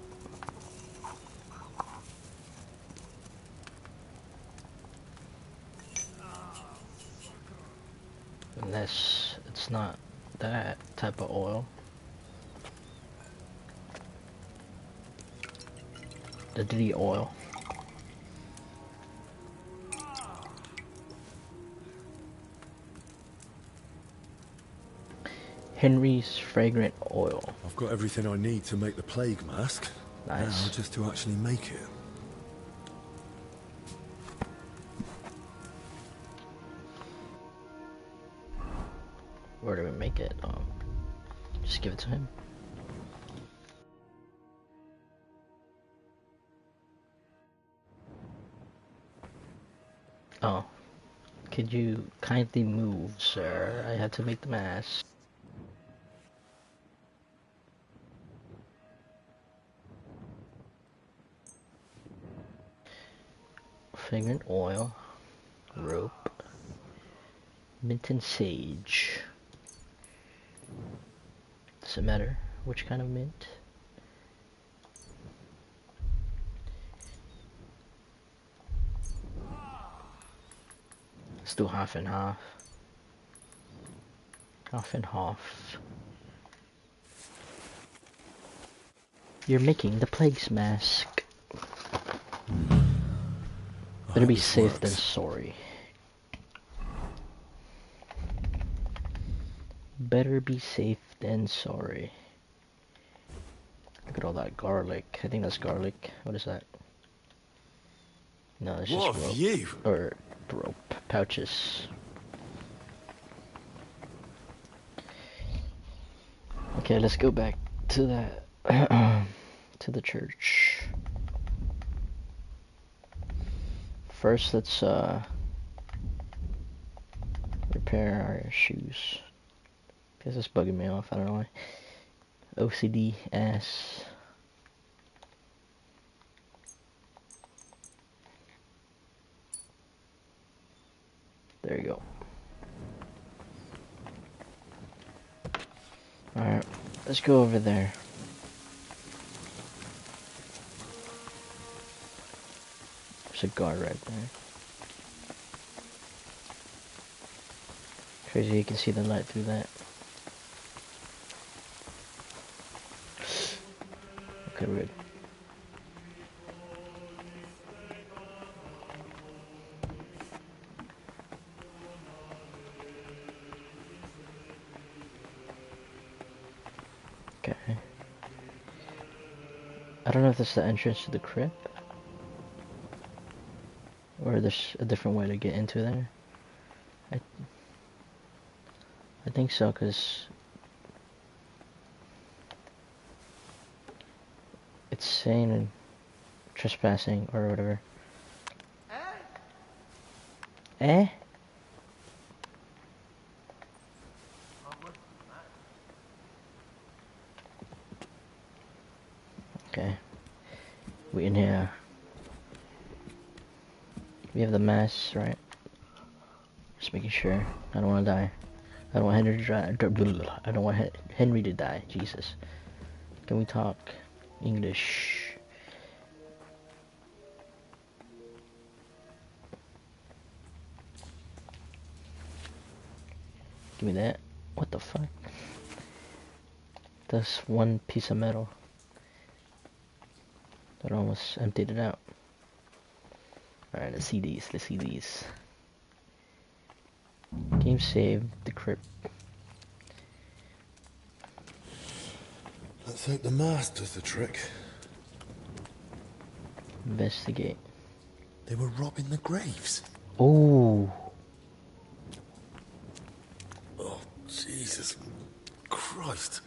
Unless it's not that type of oil. The D oil. Henry's fragrant oil. I've got everything I need to make the plague mask. Nice. Now just to actually make it. Where do we make it? Just give it to him. Oh. Could you kindly move, sir? I had to make the mask. Fragrant oil. Rope. Mint and sage. Does it matter which kind of mint? do half and half. Half and half. You're making the plague's mask. Better be safe than sorry. Better be safe than sorry. Look at all that garlic. I think that's garlic. What is that? No, it's just What rope. have you? Or rope. Pouches. Okay, let's go back to that. To the church. First, let's repair our shoes. Guess it's bugging me off. I don't know why. OCD ass. There you go. Alright, let's go over there. There's a guard right there. Crazy you can see the light through that. Okay, we're good. Okay. I don't know if this is the entrance to the crypt, or there's a different way to get into there. I think so, because it's saying trespassing or whatever. Eh? Okay. We in here. We have the mass, right? Just making sure. I don't want to die. I don't want Henry to die. I don't want Henry to die. Jesus. Can we talk English? Give me that. What the fuck? That's one piece of metal. That almost emptied it out. Alright, let's see these. Let's see these. Game saved. The crypt. Let's hope the mask does the trick. Investigate. They were robbing the graves. Oh. Oh, Jesus Christ.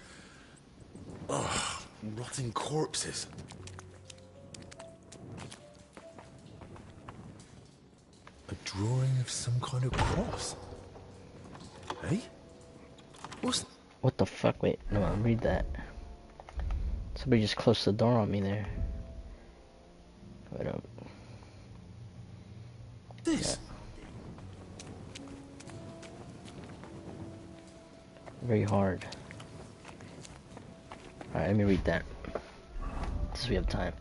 Ugh, rotting corpses. A drawing of some kind of cross. Hey? What the fuck? Wait, no, read that. Somebody just closed the door on me there. Wait up. This? Yeah. Very hard. Alright, let me read that. Since we have time.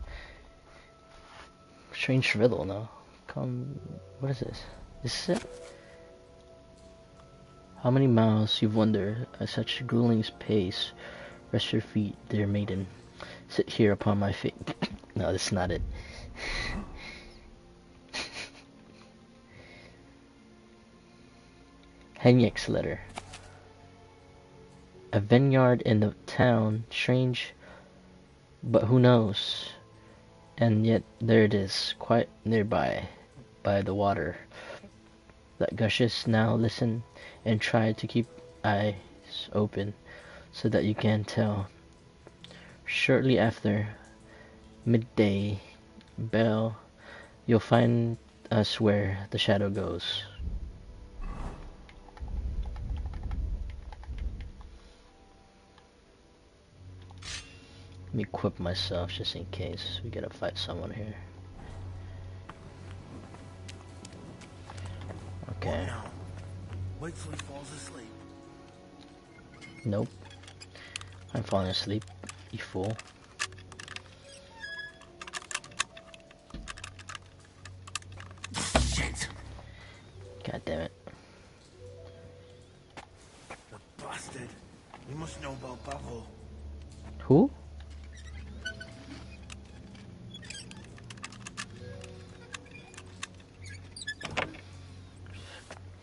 Strange riddle, no? Come... What is this? This is it? How many miles, you wonder, at such grueling pace? Rest your feet, dear maiden. Sit here upon my feet. No, that's not it. Henyek's letter. A vineyard in the town, strange, but who knows? And yet there it is, quite nearby, by the water that gushes. Now listen and try to keep eyes open so that you can tell. Shortly after midday bell, you'll find us where the shadow goes. Let me equip myself just in case we gotta fight someone here. Okay. Wait till he falls asleep. Nope. I'm falling asleep, you fool. Shit. God damn it. bastard. He must know about Bavo. Who?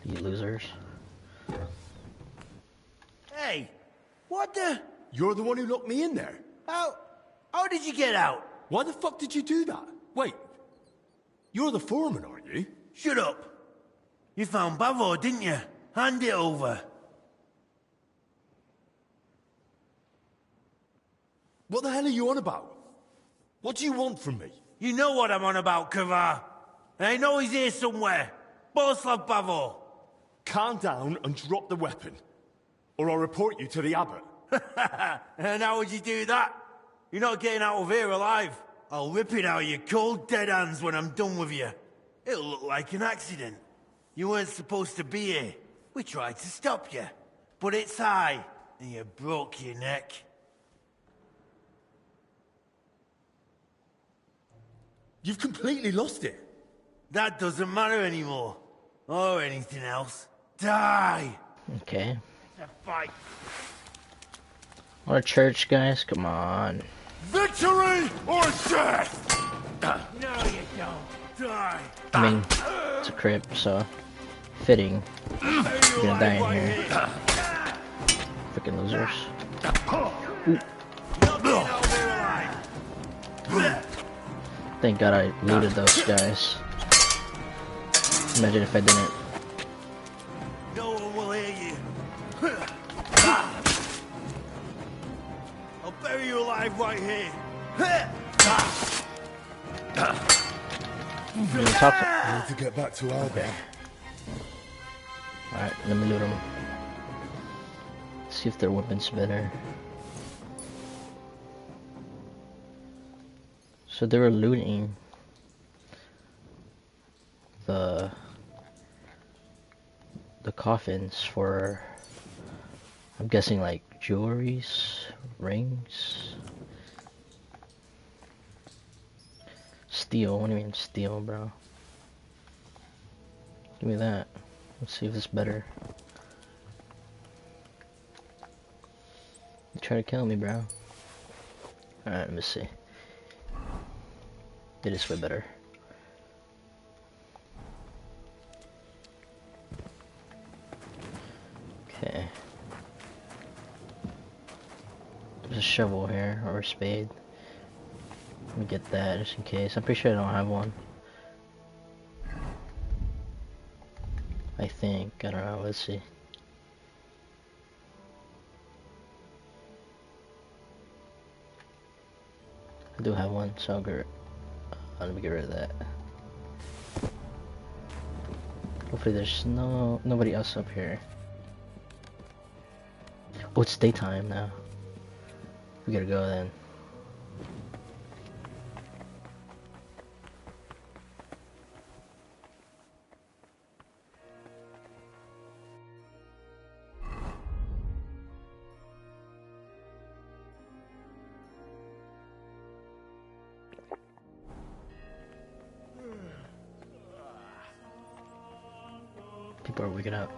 You losers. Hey, what the? You're the one who locked me in there. How did you get out? Why the fuck did you do that? Wait, you're the foreman, aren't you? Shut up. You found Bavo, didn't you? Hand it over. What the hell are you on about? What do you want from me? You know what I'm on about, Kavar. And I know he's here somewhere. Boslav Bavo. Calm down and drop the weapon, or I'll report you to the abbot. And how would you do that? You're not getting out of here alive. I'll rip it out of your cold, dead hands when I'm done with you. It'll look like an accident. You weren't supposed to be here. We tried to stop you. But it's high, and you broke your neck. You've completely lost it. That doesn't matter anymore. Or anything else. Die! Okay. A fight. What a church, guys. Come on. Victory or death! No, you don't. Die! I mean, it's a crypt, so fitting. You're gonna die in here. Freaking losers. Thank God I looted those guys. Imagine if I didn't. No one will hear you. I'll bury you alive right here. You wanna talk to- I need to get back to Alba. Alright, let me loot them. See if their weapon's better. So they were looting the coffins for, I'm guessing, like jewelries, rings, steel. What do you mean steel, bro? Give me that. Let's see if it's better. You try to kill me, bro. Alright, let me see. It is way better. Okay. There's a shovel here, or a spade. Let me get that just in case. I'm pretty sure I don't have one. I think. I don't know. Let's see. I do have one, so I'll get let me get rid of that. Hopefully there's nobody else up here. Oh, it's daytime now. We gotta go then. People are waking up.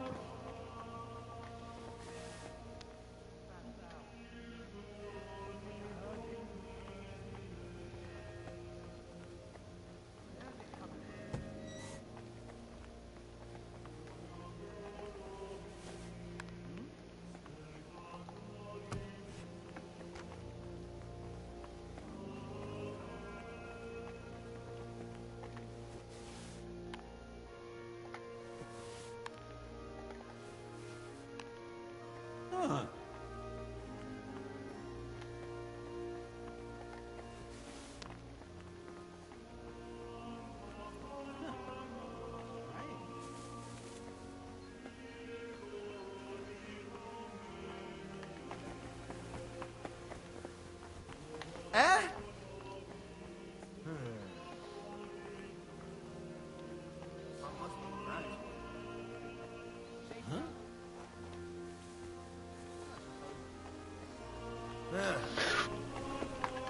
Eh?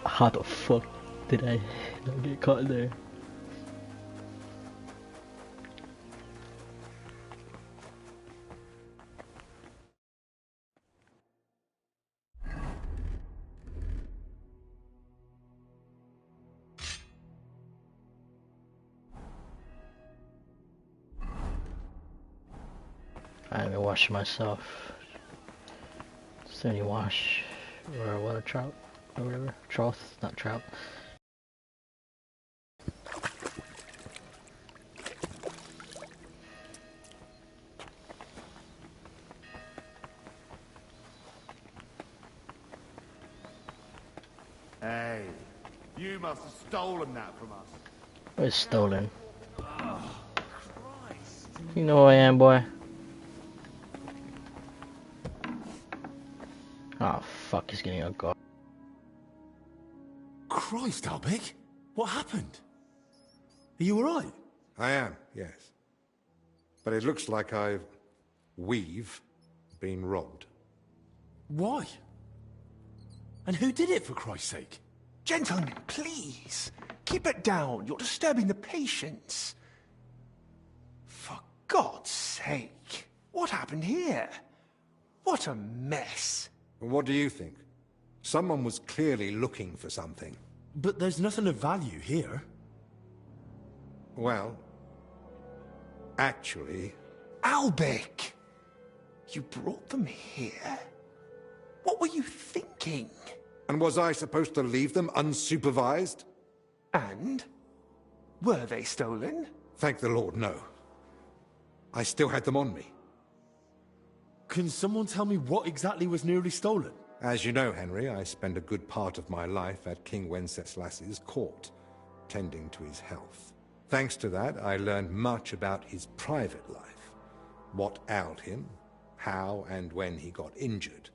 How the fuck did I not get caught there? I haven't washed myself. Is there any wash or what, a trout or whatever? Troth, not trout. Hey, you must have stolen that from us. It's stolen. You know who I am, boy. Oh fuck, he's getting a guard. Christ, Albic! What happened? Are you alright? I am, yes. But it looks like we've been robbed. Why? And who did it, for Christ's sake? Gentlemen, please. Keep it down. You're disturbing the patients. For God's sake. What happened here? What a mess. What do you think? Someone was clearly looking for something. But there's nothing of value here. Well, actually... Albic! You brought them here? What were you thinking? And was I supposed to leave them unsupervised? And? Were they stolen? Thank the Lord, no. I still had them on me. Can someone tell me what exactly was nearly stolen? As you know, Henry, I spend a good part of my life at King Wenceslas's court, tending to his health. Thanks to that, I learned much about his private life, what ailed him, how and when he got injured,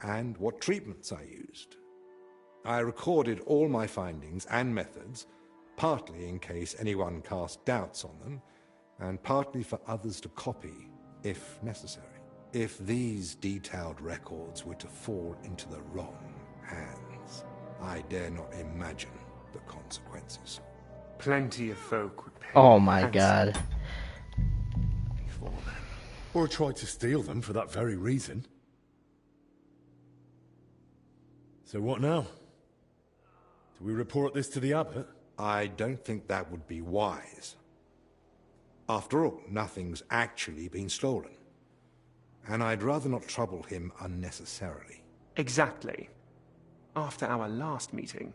and what treatments I used. I recorded all my findings and methods, partly in case anyone cast doubts on them, and partly for others to copy, if necessary. If these detailed records were to fall into the wrong hands, I dare not imagine the consequences. Plenty of folk would pay. Oh my god. For them. Or tried to steal them for that very reason. So what now? Do we report this to the abbot? I don't think that would be wise. After all, nothing's actually been stolen. And I'd rather not trouble him unnecessarily. Exactly. After our last meeting,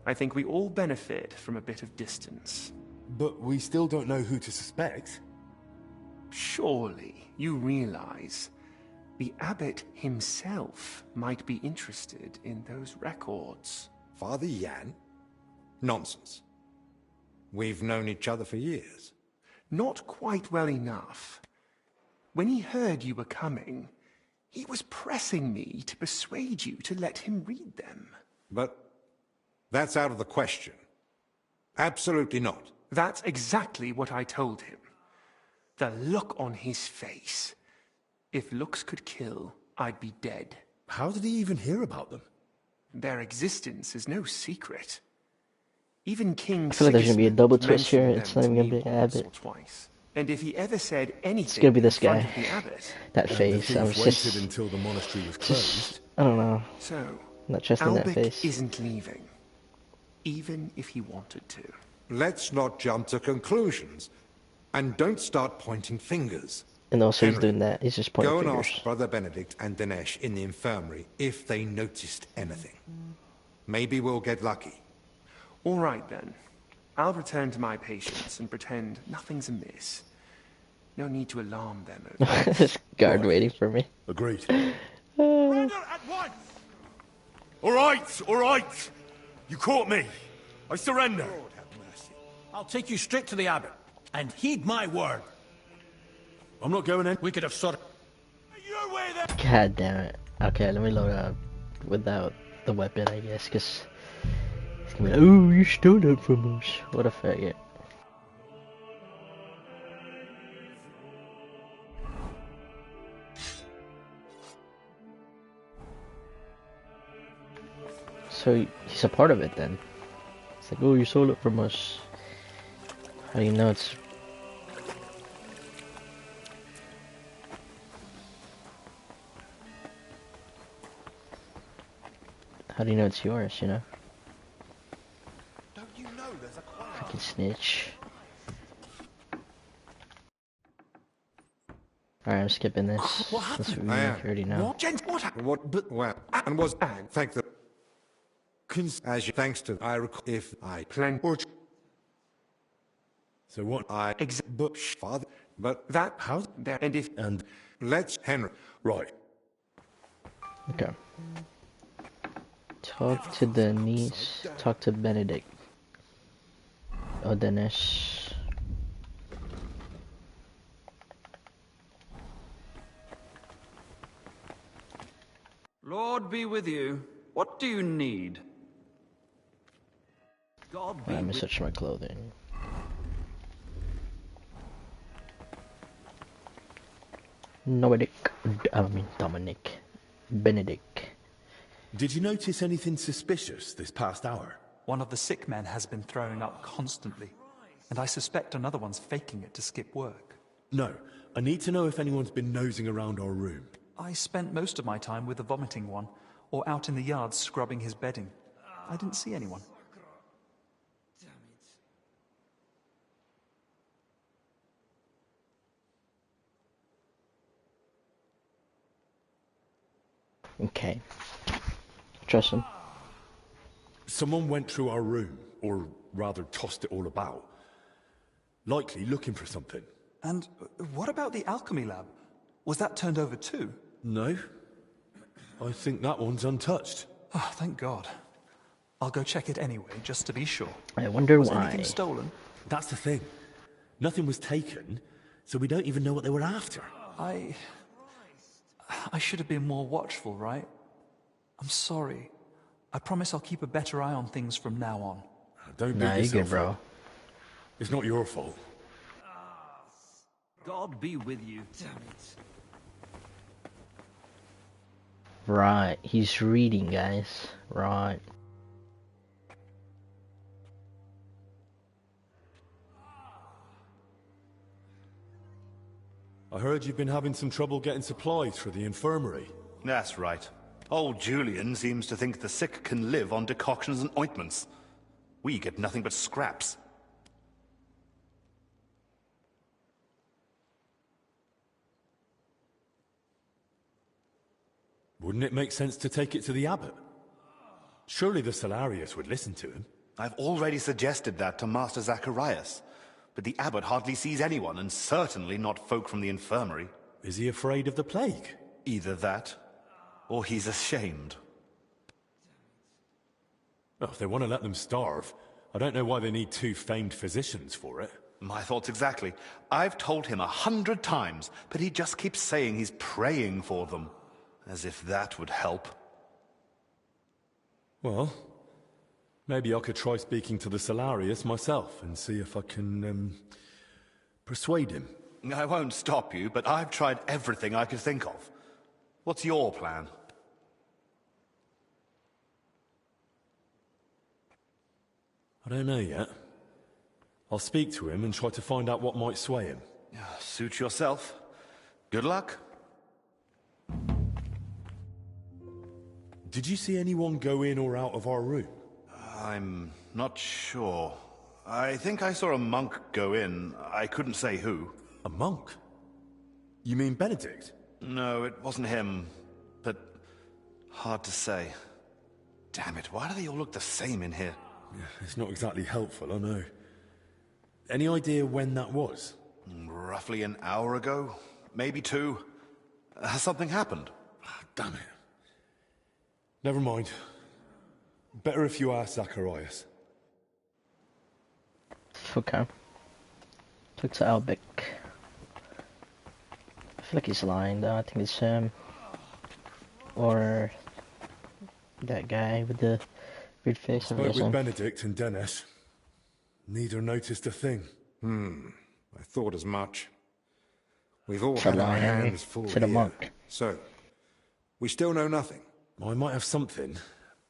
I think we all benefit from a bit of distance. But we still don't know who to suspect. Surely you realize the abbot himself might be interested in those records. Father Jan? Nonsense. We've known each other for years. Not quite well enough. When he heard you were coming, he was pressing me to persuade you to let him read them. But that's out of the question. Absolutely not. That's exactly what I told him. The look on his face. If looks could kill, I'd be dead. How did he even hear about them? Their existence is no secret. Even King I feel like there's gonna be a double twist here. mentioned It's them not even to gonna be me an once abbot. or twice. And if he ever said anything It's gonna be this in front guy. of the abbot, That And face. the I thief was waited just, until the monastery was closed. I don't know. so I'm not trusting that Albic face. isn't leaving, even if he wanted to. Let's not jump to conclusions. And don't start pointing fingers. And also he's Henry, doing that. He's just pointing go and fingers. ask Brother Benedict and Dinesh in the infirmary if they noticed anything. Maybe we'll get lucky. All right, then. I'll return to my patients and pretend nothing's amiss. No need to alarm them over This guard waiting for me. Agreed. Surrender at once! All right! You caught me. I surrender. Lord have mercy. I'll take you straight to the abbot. And heed my word. I'm not going in. We could have sorted... Your way there! God damn it. Okay, let me load up without the weapon, I guess, because it's gonna be like, oh, you stole that from us. What a faggot. So he's a part of it then. It's like, oh, you stole it from us. How do you know it's... How do you know it's yours, you know? Don't you know there's a choir? Fucking snitch. Alright, I'm skipping this. What That's happened? what we I am. already know. What? Gent, what happened? What? But well, and was thank the. As you thanks to I recall if I Plen or So what? I but father but that How? there and if And let's Henry right. Okay. Talk to Denise. Talk to Benedict. Oh, Dennis. Lord be with you. What do you need? God be Let me with search my clothing. Dominic. Benedict. Did you notice anything suspicious this past hour? One of the sick men has been throwing up constantly, and I suspect another one's faking it to skip work. No. I need to know if anyone's been nosing around our room. I spent most of my time with the vomiting one, or out in the yard scrubbing his bedding. I didn't see anyone. Okay. Trust him. Someone went through our room, or rather tossed it all about. Likely looking for something. And what about the alchemy lab? Was that turned over too? No. I think that one's untouched. Oh, thank God. I'll go check it anyway, just to be sure. I wonder Was why. anything stolen? That's the thing. Nothing was taken, so we don't even know what they were after. I should have been more watchful, right? I'm sorry. I promise I'll keep a better eye on things from now on. Don't beat Nah, you yourself good, bro. up. It's not your fault. God be with you. Damn it. Right. He's reading, guys. Right. I heard you've been having some trouble getting supplies for the infirmary. That's right. Old Julian seems to think the sick can live on decoctions and ointments. We get nothing but scraps. Wouldn't it make sense to take it to the abbot? Surely the Salarius would listen to him. I've already suggested that to Master Zacharias, but the abbot hardly sees anyone, and certainly not folk from the infirmary. Is he afraid of the plague? Either that, or he's ashamed. Well, if they want to let them starve, I don't know why they need two famed physicians for it. My thoughts exactly. I've told him 100 times, but he just keeps saying he's praying for them. As if that would help. Well, maybe I could try speaking to the Salarius myself and see if I can, persuade him. I won't stop you, but I've tried everything I could think of. What's your plan? I don't know yet. I'll speak to him and try to find out what might sway him. Suit yourself. Good luck. Did you see anyone go in or out of our room? I'm not sure. I think I saw a monk go in. I couldn't say who. A monk? You mean Benedict? No, it wasn't him. But hard to say. Damn it, why do they all look the same in here? Yeah, it's not exactly helpful, I know. Any idea when that was? Roughly an hour ago. Maybe 2. Has something happened? Damn it. Never mind. Better if you ask Zacharias. Okay. Talk to Albic. I feel like he's lying though. I think it's him. Or that guy with the weird face. I'm Spoke with guessing. Benedict and Dennis. Neither noticed a thing. I thought as much. We've all Said had our lying, Henry. hands full Said a here. monk. So, we still know nothing. I might have something,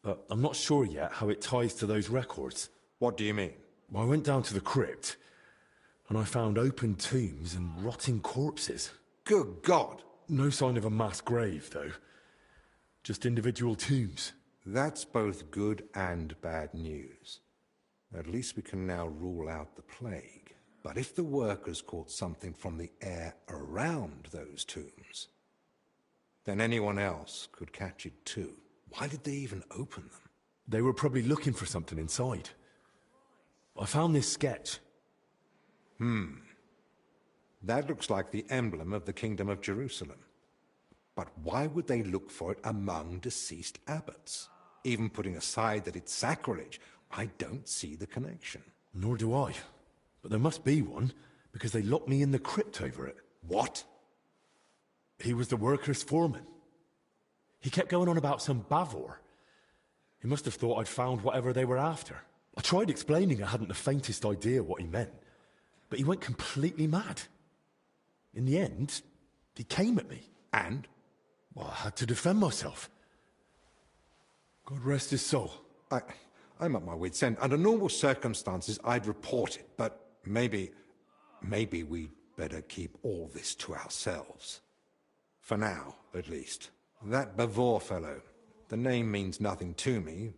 but I'm not sure yet how it ties to those records. What do you mean? I went down to the crypt, and I found open tombs and rotting corpses. Good God! No sign of a mass grave, though. Just individual tombs. That's both good and bad news. At least we can now rule out the plague. But if the workers caught something from the air around those tombs, then anyone else could catch it too. Why did they even open them? They were probably looking for something inside. I found this sketch. That looks like the emblem of the Kingdom of Jerusalem. But why would they look for it among deceased abbots? Even putting aside that it's sacrilege, I don't see the connection. Nor do I. But there must be one, because they locked me in the crypt over it. What? He was the workers' foreman. He kept going on about some Bavor. He must have thought I'd found whatever they were after. I tried explaining I hadn't the faintest idea what he meant, but he went completely mad. In the end, he came at me. And? Well, I had to defend myself. God rest his soul. I'm at my wit's end. Under normal circumstances, I'd report it, but maybe we'd better keep all this to ourselves. For now, at least. That Bavor fellow, the name means nothing to me,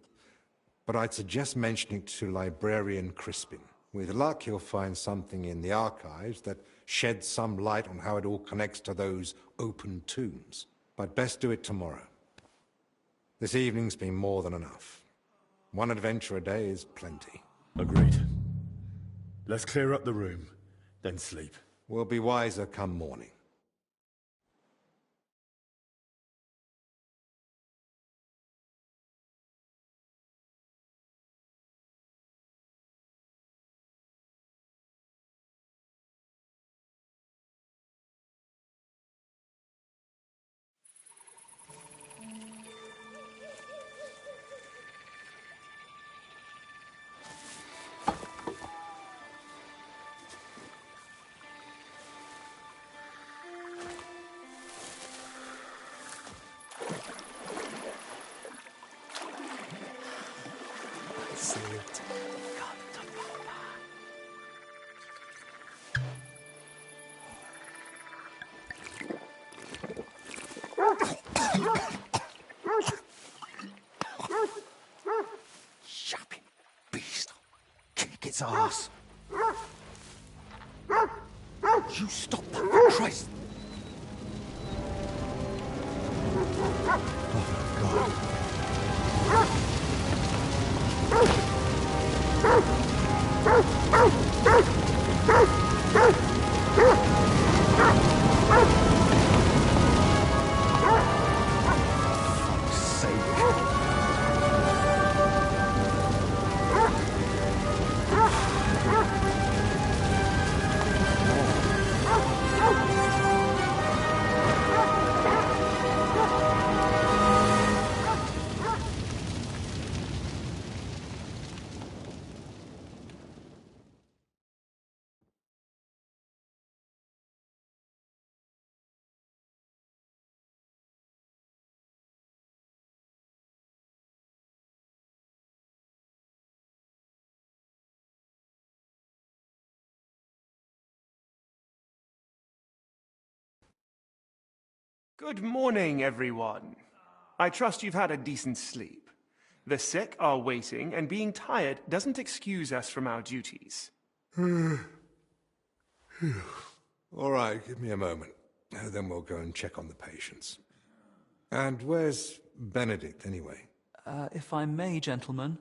but I'd suggest mentioning it to Librarian Crispin. With luck, he'll find something in the archives that sheds some light on how it all connects to those open tombs. But best do it tomorrow. This evening's been more than enough. One adventure a day is plenty. Agreed. Let's clear up the room, then sleep. We'll be wiser come morning. Yapping beast. Kick its ass. You stop that, for Christ! Good morning, everyone. I trust you've had a decent sleep. The sick are waiting, and being tired doesn't excuse us from our duties. All right, give me a moment. Then we'll go and check on the patients. And where's Benedict, anyway? If I may, gentlemen.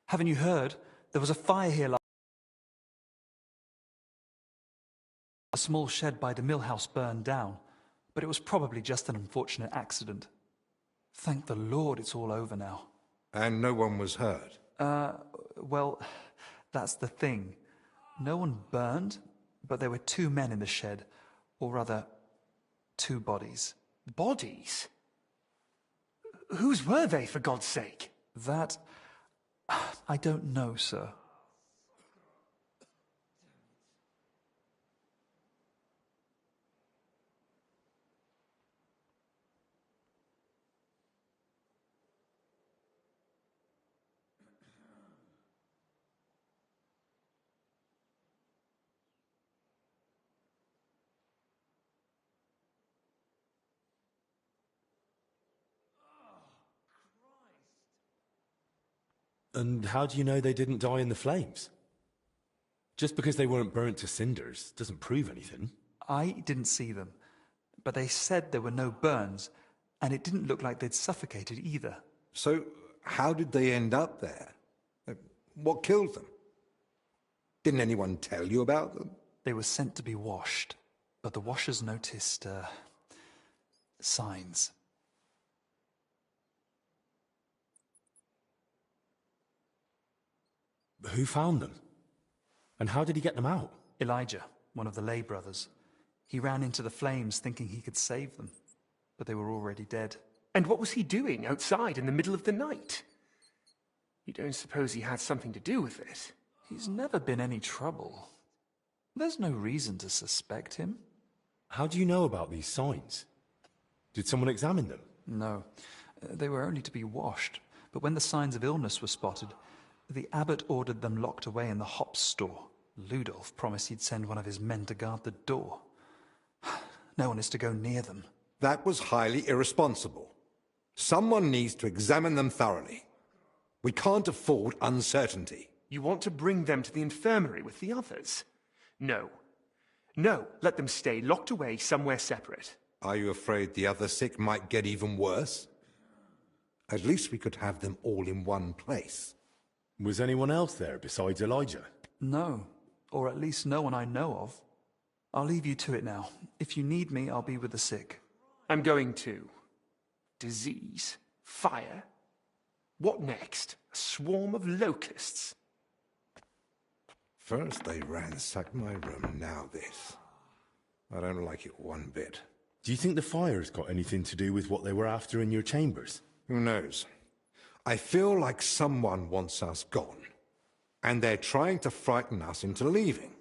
Haven't you heard? There was a fire here last... A small shed by the mill house burned down, but it was probably just an unfortunate accident. Thank the Lord it's all over now. And no one was hurt? Well, that's the thing. No one burned, but there were 2 men in the shed. Or rather, 2 bodies. Bodies? Whose were they, for God's sake? That... I don't know, sir. And how do you know they didn't die in the flames? Just because they weren't burnt to cinders doesn't prove anything. I didn't see them, but they said there were no burns, and it didn't look like they'd suffocated either. So, how did they end up there? What killed them? Didn't anyone tell you about them? They were sent to be washed, but the washers noticed, signs. Who found them? And how did he get them out? Elijah, one of the lay brothers. He ran into the flames thinking he could save them, but they were already dead. And what was he doing outside in the middle of the night? You don't suppose he had something to do with it? He's never been any trouble. There's no reason to suspect him. How do you know about these signs? Did someone examine them? No, they were only to be washed, but when the signs of illness were spotted, the abbot ordered them locked away in the hops store. Ludolf promised he'd send one of his men to guard the door. No one is to go near them. That was highly irresponsible. Someone needs to examine them thoroughly. We can't afford uncertainty. You want to bring them to the infirmary with the others? No. No, let them stay locked away somewhere separate. Are you afraid the other sick might get even worse? At least we could have them all in one place. Was anyone else there besides Elijah? No, or at least no one I know of. I'll leave you to it now. If you need me, I'll be with the sick. I'm going to. Disease? Fire? What next? A swarm of locusts? First they ransacked my room, now this. I don't like it one bit. Do you think the fire's got anything to do with what they were after in your chambers? Who knows? I feel like someone wants us gone, and they're trying to frighten us into leaving.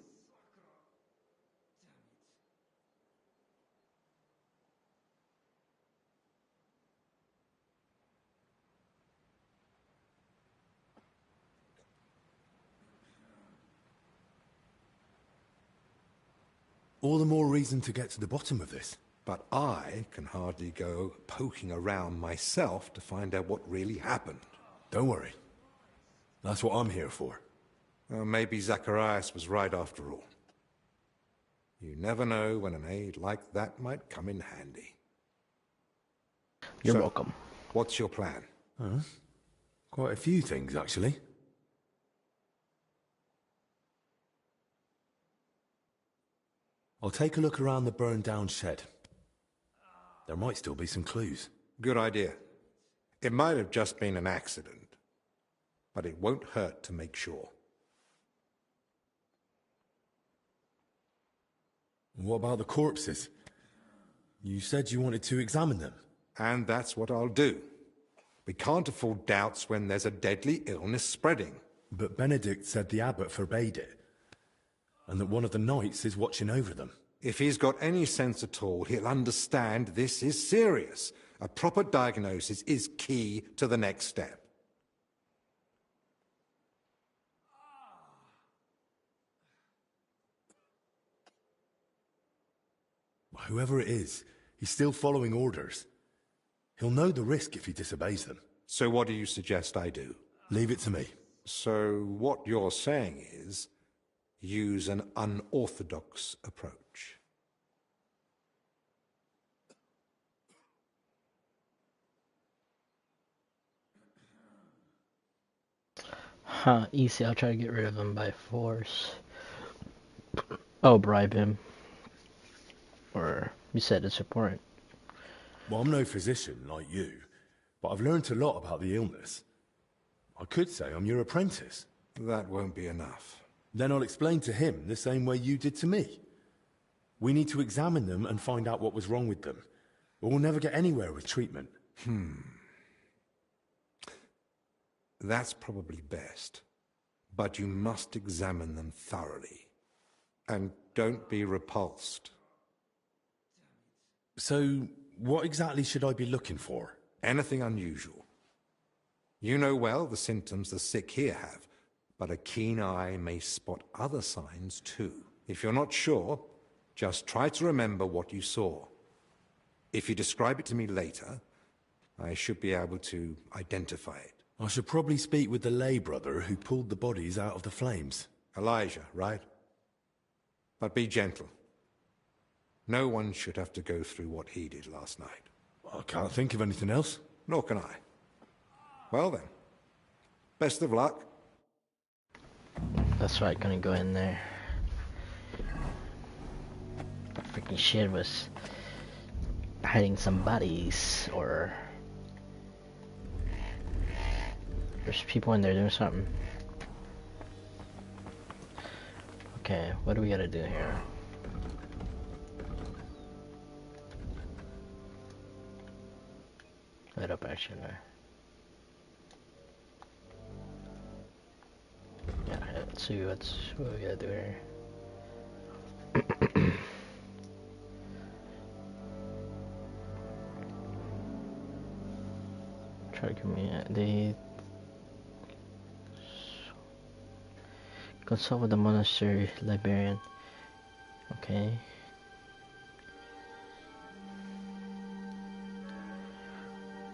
All the more reason to get to the bottom of this. But I can hardly go poking around myself to find out what really happened. Don't worry. That's what I'm here for. Well, maybe Zacharias was right after all. You never know when an aid like that might come in handy. You're welcome. What's your plan? Quite a few things, actually. I'll take a look around the burned-down shed. There might still be some clues. Good idea. It might have just been an accident, but it won't hurt to make sure. What about the corpses? You said you wanted to examine them. And that's what I'll do. We can't afford doubts when there's a deadly illness spreading. But Benedict said the abbot forbade it, and that one of the knights is watching over them. If he's got any sense at all, he'll understand this is serious. A proper diagnosis is key to the next step. Whoever it is, he's still following orders. He'll know the risk if he disobeys them. So what do you suggest I do? Leave it to me. So what you're saying is, use an unorthodox approach. Easy, I'll try to get rid of him by force. Oh, bribe him. Or, you said it's important. Well, I'm no physician like you, but I've learned a lot about the illness. I could say I'm your apprentice. That won't be enough. Then I'll explain to him the same way you did to me. We need to examine them and find out what was wrong with them, or we'll never get anywhere with treatment. That's probably best. But you must examine them thoroughly. And don't be repulsed. So, what exactly should I be looking for? Anything unusual. You know well the symptoms the sick here have, but a keen eye may spot other signs too. If you're not sure, just try to remember what you saw. If you describe it to me later, I should be able to identify it. I should probably speak with the lay brother who pulled the bodies out of the flames. Elijah, right? But be gentle. No one should have to go through what he did last night. I can't think of anything else. Nor can I. Well then, best of luck. That's why I couldn't go in there. The freaking shit was hiding some bodies, or there's people in there doing something. Okay, what do we gotta do here? Light up action there. Yeah, let's see what we gotta do here. Try to give me the consult with the monastery librarian. Okay.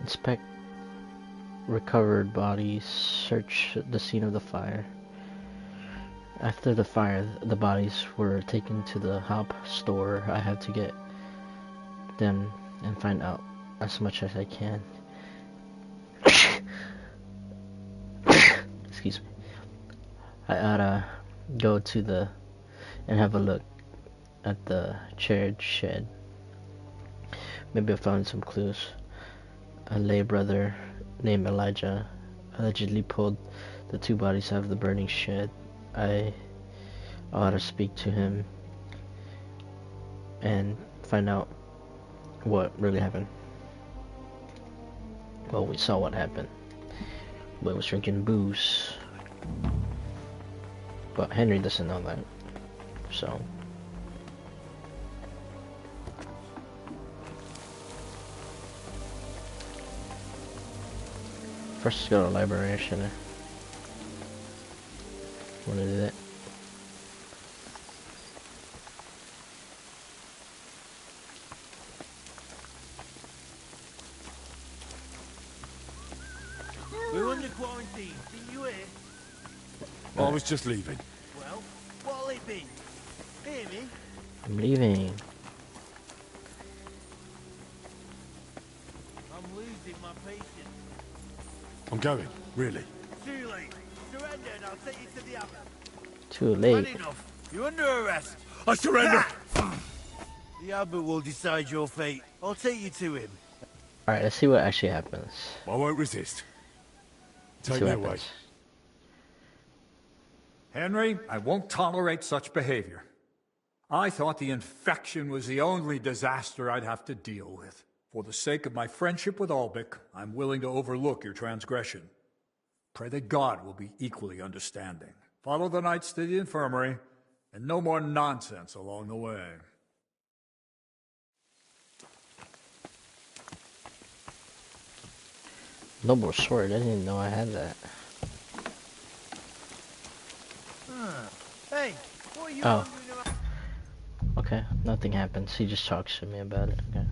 Inspect recovered bodies. Search the scene of the fire. After the fire, the bodies were taken to the hop store. I have to get them and find out as much as I can. Excuse me. I oughta go to the and have a look at the charred shed. Maybe I found some clues. A lay brother named Elijah allegedly pulled the two bodies out of the burning shed. I ought to speak to him and find out what really happened. Well, we saw what happened. Boy was drinking booze. But Henry doesn't know that. So first let's go to the library, should I? Wanna do that? We're under quarantine, didn't you hear? I was just leaving. Well, what'll it be? Hear me? I'm leaving. I'm losing my patience. I'm going, really. Too late. Surrender and I'll take you to the abbot. Too late. Had enough. You're under arrest. I surrender! The abbot will decide your fate. I'll take you to him. Alright, let's see what actually happens. I won't resist. Let's Take see me what away. happens. Henry, I won't tolerate such behavior. I thought the infection was the only disaster I'd have to deal with. For the sake of my friendship with Albic, I'm willing to overlook your transgression. Pray that God will be equally understanding. Follow the knights to the infirmary, and no more nonsense along the way. Noble sword, I didn't even know I had that. Hey, what are you Oh. wondering about? Okay, nothing happens. He just talks to me about it. Okay.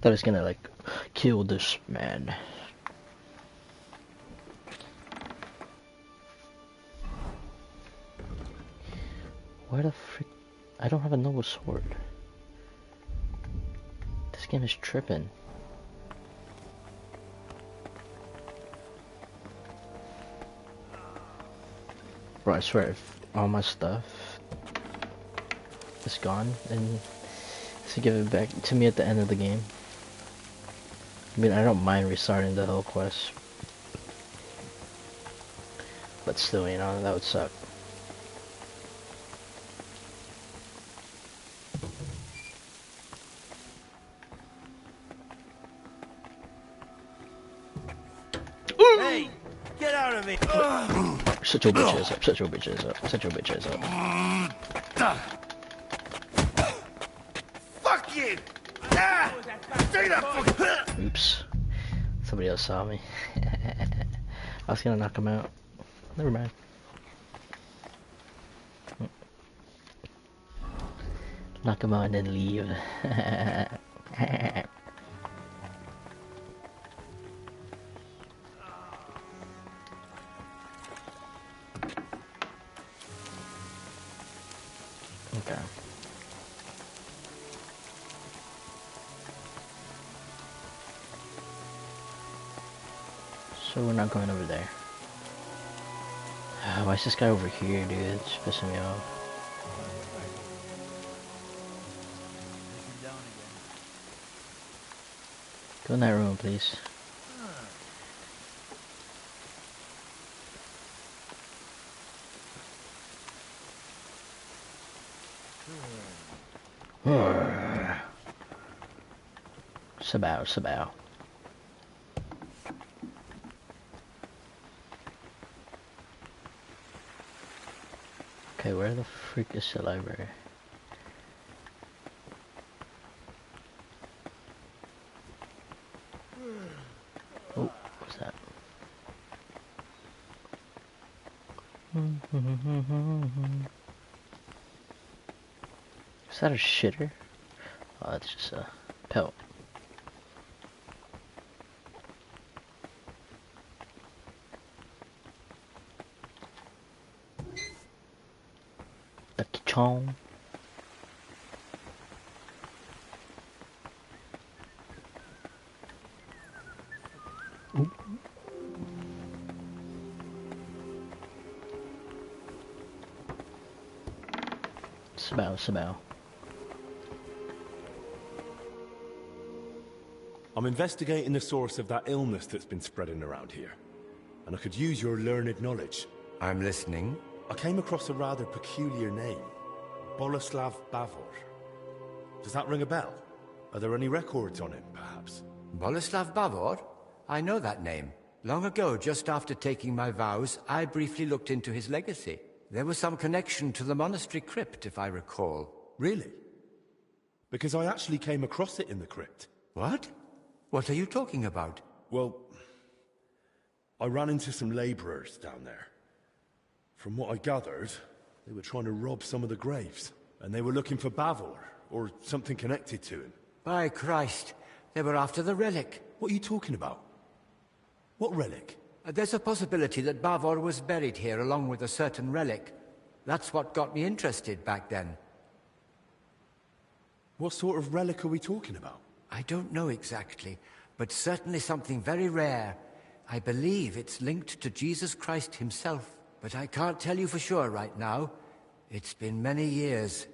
Thought he was gonna like kill this man. Where the frick? I don't have a noble sword. This game is tripping. Bro, I swear, if all my stuff is gone, and to give it back to me at the end of the game. I mean, I don't mind restarting the whole quest, but still, you know, that would suck. Hey, get out of here! Shut your bitch ass up, shut your bitch ass up, shut your bitch ass up. Fuck you! Ah! Stay the fuck! Oops. Somebody else saw me. I was gonna knock him out. Never mind. Knock him out and then leave. So we're not going over there. Why is this guy over here, dude? It's pissing me off. Go in that room, please. Sabao, Sabao. Okay, where the freak is the library? Oh, what's that? Is that a shitter? Oh, it's just a pelt. A kichong. Sabao. I'm investigating the source of that illness that's been spreading around here. And I could use your learned knowledge. I'm listening. I came across a rather peculiar name. Boleslav Bavor. Does that ring a bell? Are there any records on him, perhaps? Boleslav Bavor? I know that name. Long ago, just after taking my vows, I briefly looked into his legacy. There was some connection to the monastery crypt, if I recall. Really? Because I actually came across it in the crypt. What? What are you talking about? Well, I ran into some labourers down there. From what I gathered, they were trying to rob some of the graves, and they were looking for Bavor, or something connected to him. By Christ, they were after the relic. What are you talking about? What relic? There's a possibility that Bavor was buried here along with a certain relic. That's what got me interested back then. What sort of relic are we talking about? I don't know exactly, but certainly something very rare. I believe it's linked to Jesus Christ himself, but I can't tell you for sure right now. It's been many years,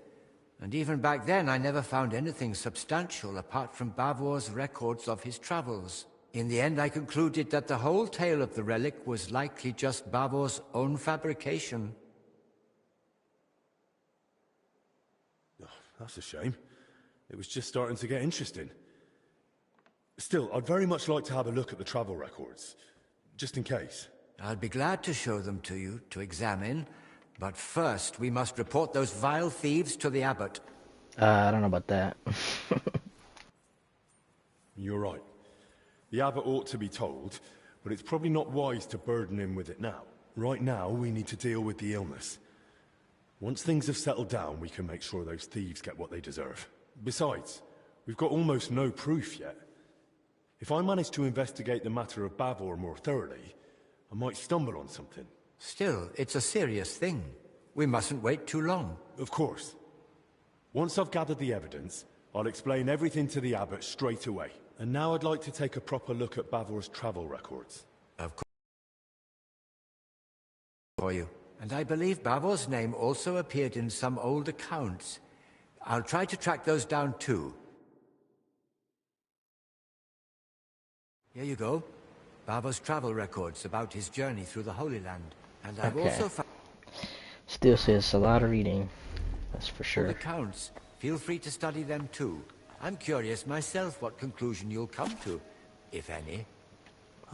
and even back then I never found anything substantial apart from Bavor's records of his travels. In the end, I concluded that the whole tale of the relic was likely just Bavor's own fabrication. Oh, that's a shame. It was just starting to get interesting. Still, I'd very much like to have a look at the travel records, just in case. I'll be glad to show them to you, to examine, but first we must report those vile thieves to the abbot. I don't know about that. You're right. The abbot ought to be told, but it's probably not wise to burden him with it now. Right now, we need to deal with the illness. Once things have settled down, we can make sure those thieves get what they deserve. Besides, we've got almost no proof yet. If I manage to investigate the matter of Bavor more thoroughly, I might stumble on something. Still, it's a serious thing. We mustn't wait too long. Of course. Once I've gathered the evidence, I'll explain everything to the abbot straight away. And now I'd like to take a proper look at Bavor's travel records. Of course. For you. And I believe Bavor's name also appeared in some old accounts. I'll try to track those down too. Here you go. Bavor's travel records about his journey through the Holy Land. And I've also found... Still says a lot of reading. That's for sure. Old accounts. Feel free to study them too. I'm curious myself what conclusion you'll come to, if any.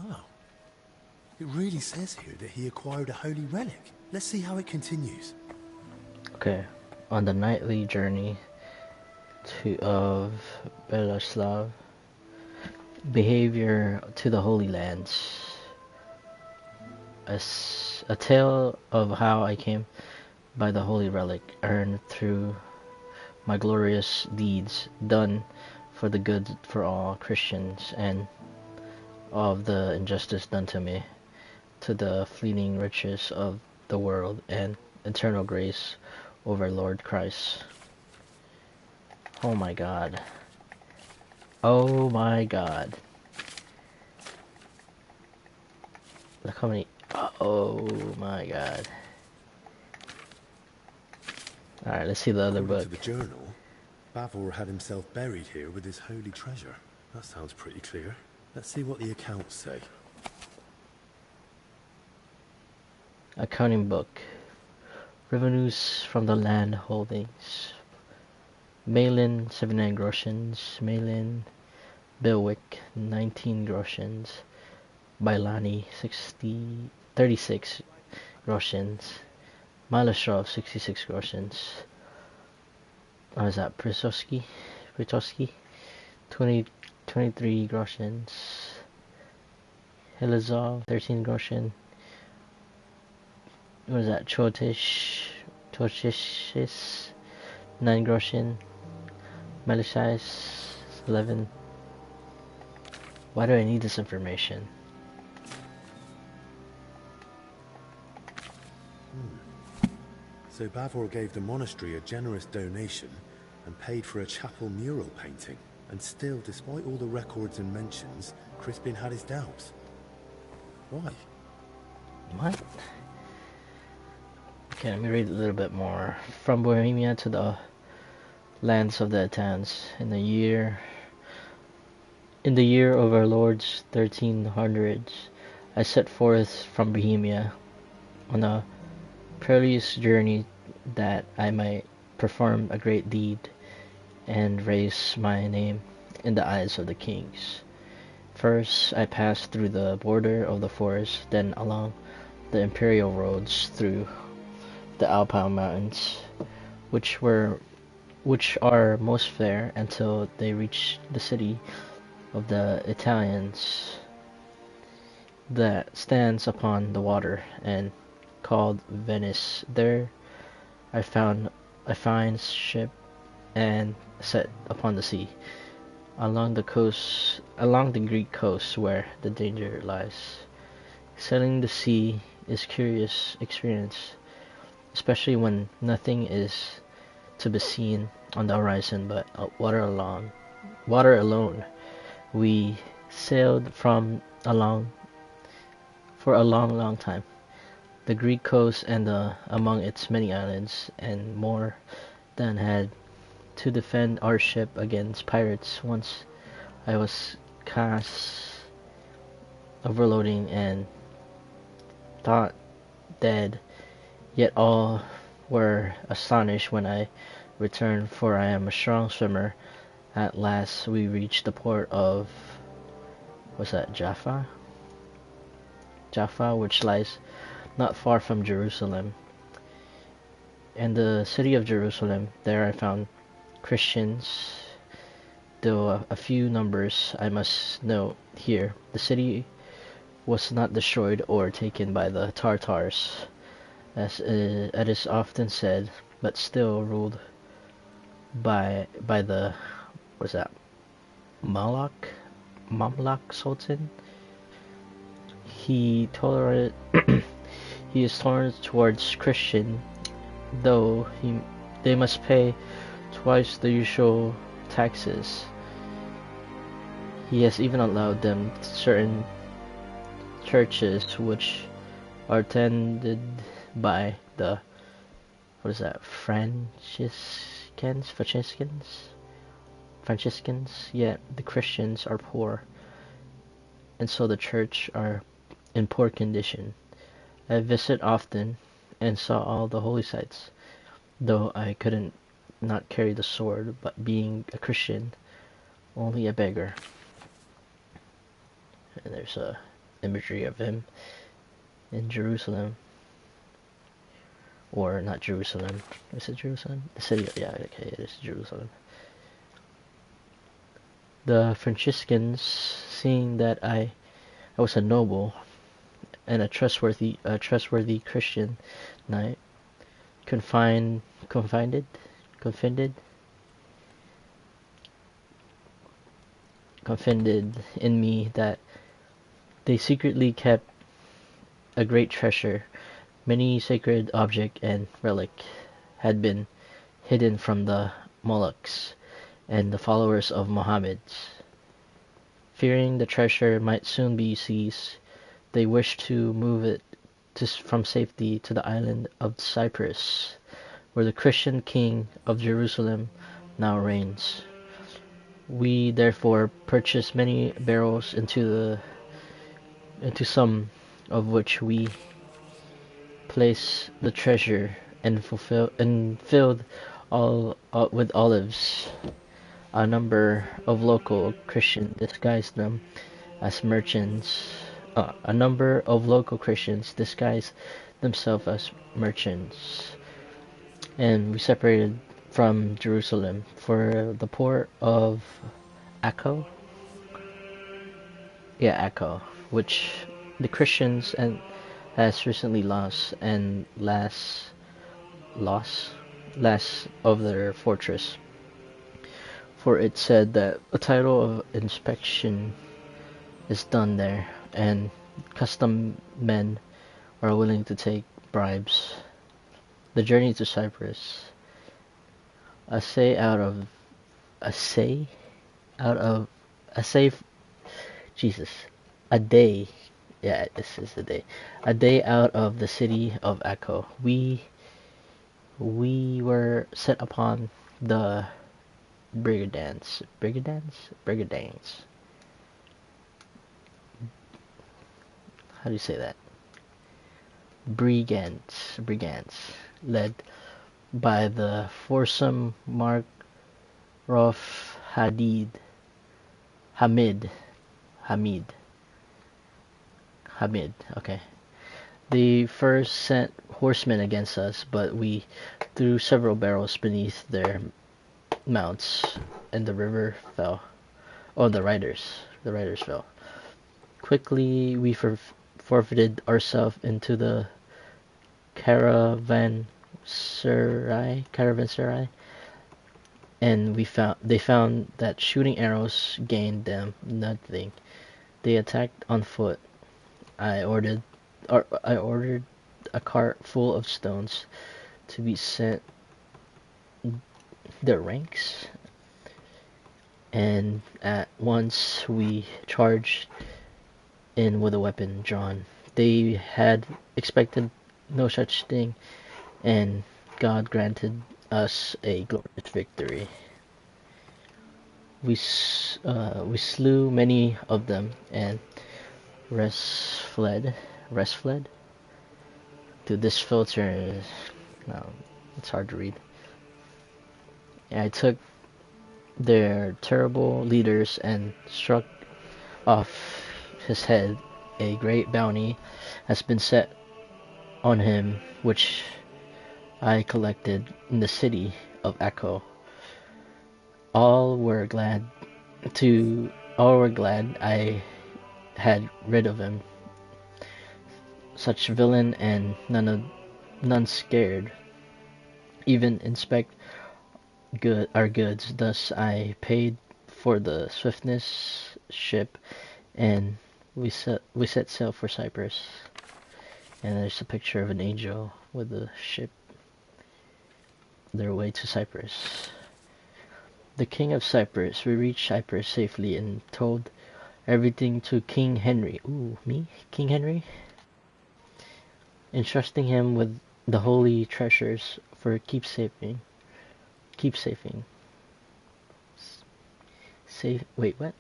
Oh. It really says here that he acquired a holy relic. Let's see how it continues. Okay. On the nightly journey of Belaslav, behavior to the Holy Lands. A tale of how I came by the holy relic, earned through my glorious deeds done for the good for all Christians, and of the injustice done to me, to the fleeting riches of the world and eternal grace over Lord Christ. Oh my God. Oh my God. Look how many. Oh my god. Alright, let's see the other According book. to the journal, Bavor had himself buried here with his holy treasure. That sounds pretty clear. Let's see what the accounts say. Accounting book. Revenues from the land holdings. Malin 79 groshens. Malin Bilwick 19 groshens. Bailani 36 groshens. Malashov 66 groshens. What was that? Pritoski 23 groshens. Hilazov 13 groschen. What was that? Chotishis 9 groschen. Melishais 11. Why do I need this information? So Bavor gave the monastery a generous donation and paid for a chapel mural painting. And still, despite all the records and mentions, Crispin had his doubts. Why? What? Okay, let me read a little bit more. From Bohemia to the lands of the Atans, in the year of our Lord's 1300s, I set forth from Bohemia on a perilous journey that I might perform a great deed and raise my name in the eyes of the kings. First, I passed through the border of the forest, then along the imperial roads through the Alpine mountains, which are most fair until they reach the city of the Italians that stands upon the water and called Venice. There I found a fine ship and set upon the sea, along the Greek coast where the danger lies. Sailing the sea is curious experience, especially when nothing is to be seen on the horizon but water alone. We sailed for a long time. The Greek coast and among its many islands, and more than had to defend our ship against pirates. Once I was cast overloading and thought dead, yet all were astonished when I returned, for I am a strong swimmer. At last we reached the port of Jaffa, which lies not far from Jerusalem. In the city of Jerusalem, there I found Christians, though a few numbers. I must note here, the city was not destroyed or taken by the Tartars, as it is often said, but still ruled by the Mamluk Sultan. He is tolerant towards Christian, though they must pay twice the usual taxes. He has even allowed them certain churches which are tended by the Franciscans, yet the Christians are poor, and so the church are in poor condition. I visit often and saw all the holy sites, though I couldn't not carry the sword, but being a Christian, only a beggar. And there's a imagery of him in Jerusalem. Or not Jerusalem. Is it Jerusalem? The city. Yeah, okay, it is Jerusalem. The Franciscans, seeing that I was a noble and a trustworthy Christian knight, confided in me that they secretly kept a great treasure. Many sacred object and relic had been hidden from the Molochs and the followers of Mohammed. Fearing the treasure might soon be seized, they wished to move it from safety to the island of Cyprus, where the Christian king of Jerusalem now reigns. We therefore purchased many barrels into some of which we placed the treasure and filled all with olives. A number of local Christians disguised them as merchants. A number of local Christians disguised themselves as merchants, and we separated from Jerusalem for the port of Acco. Yeah, Acco, which the Christians and has recently lost of their fortress. For it said that a title of inspection is done there, and custom men are willing to take bribes. The journey to Cyprus, a say out of a say out of a safe Jesus, a day. Yeah, this is a day out of the city of Acco. We were set upon the brigands. How do you say that? Brigands, led by the foursome Mark Rof Hamid. Okay. They first sent horsemen against us, but we threw several barrels beneath their mounts, and the river fell. Oh, the riders fell. Quickly, we forfeited ourselves into the caravanserai, and they found that shooting arrows gained them nothing. They attacked on foot. I ordered a cart full of stones to be sent their ranks, and at once we charged in with a weapon drawn. They had expected no such thing, and God granted us a glorious victory. We slew many of them, and rest fled. Dude, this filter is no, it's hard to read. And I took their terrible leaders and struck off his head. A great bounty has been set on him, which I collected in the city of Acco. All were glad I had rid of him. Such villain, and none scared. Even inspect our goods. Thus I paid for the swiftness ship, and we set sail for Cyprus. And there's a picture of an angel with the ship, their way to Cyprus. The king of Cyprus. We reached Cyprus safely and told everything to King Henry. Ooh, me? King Henry? Entrusting him with the holy treasures for keepsafing. Wait, what?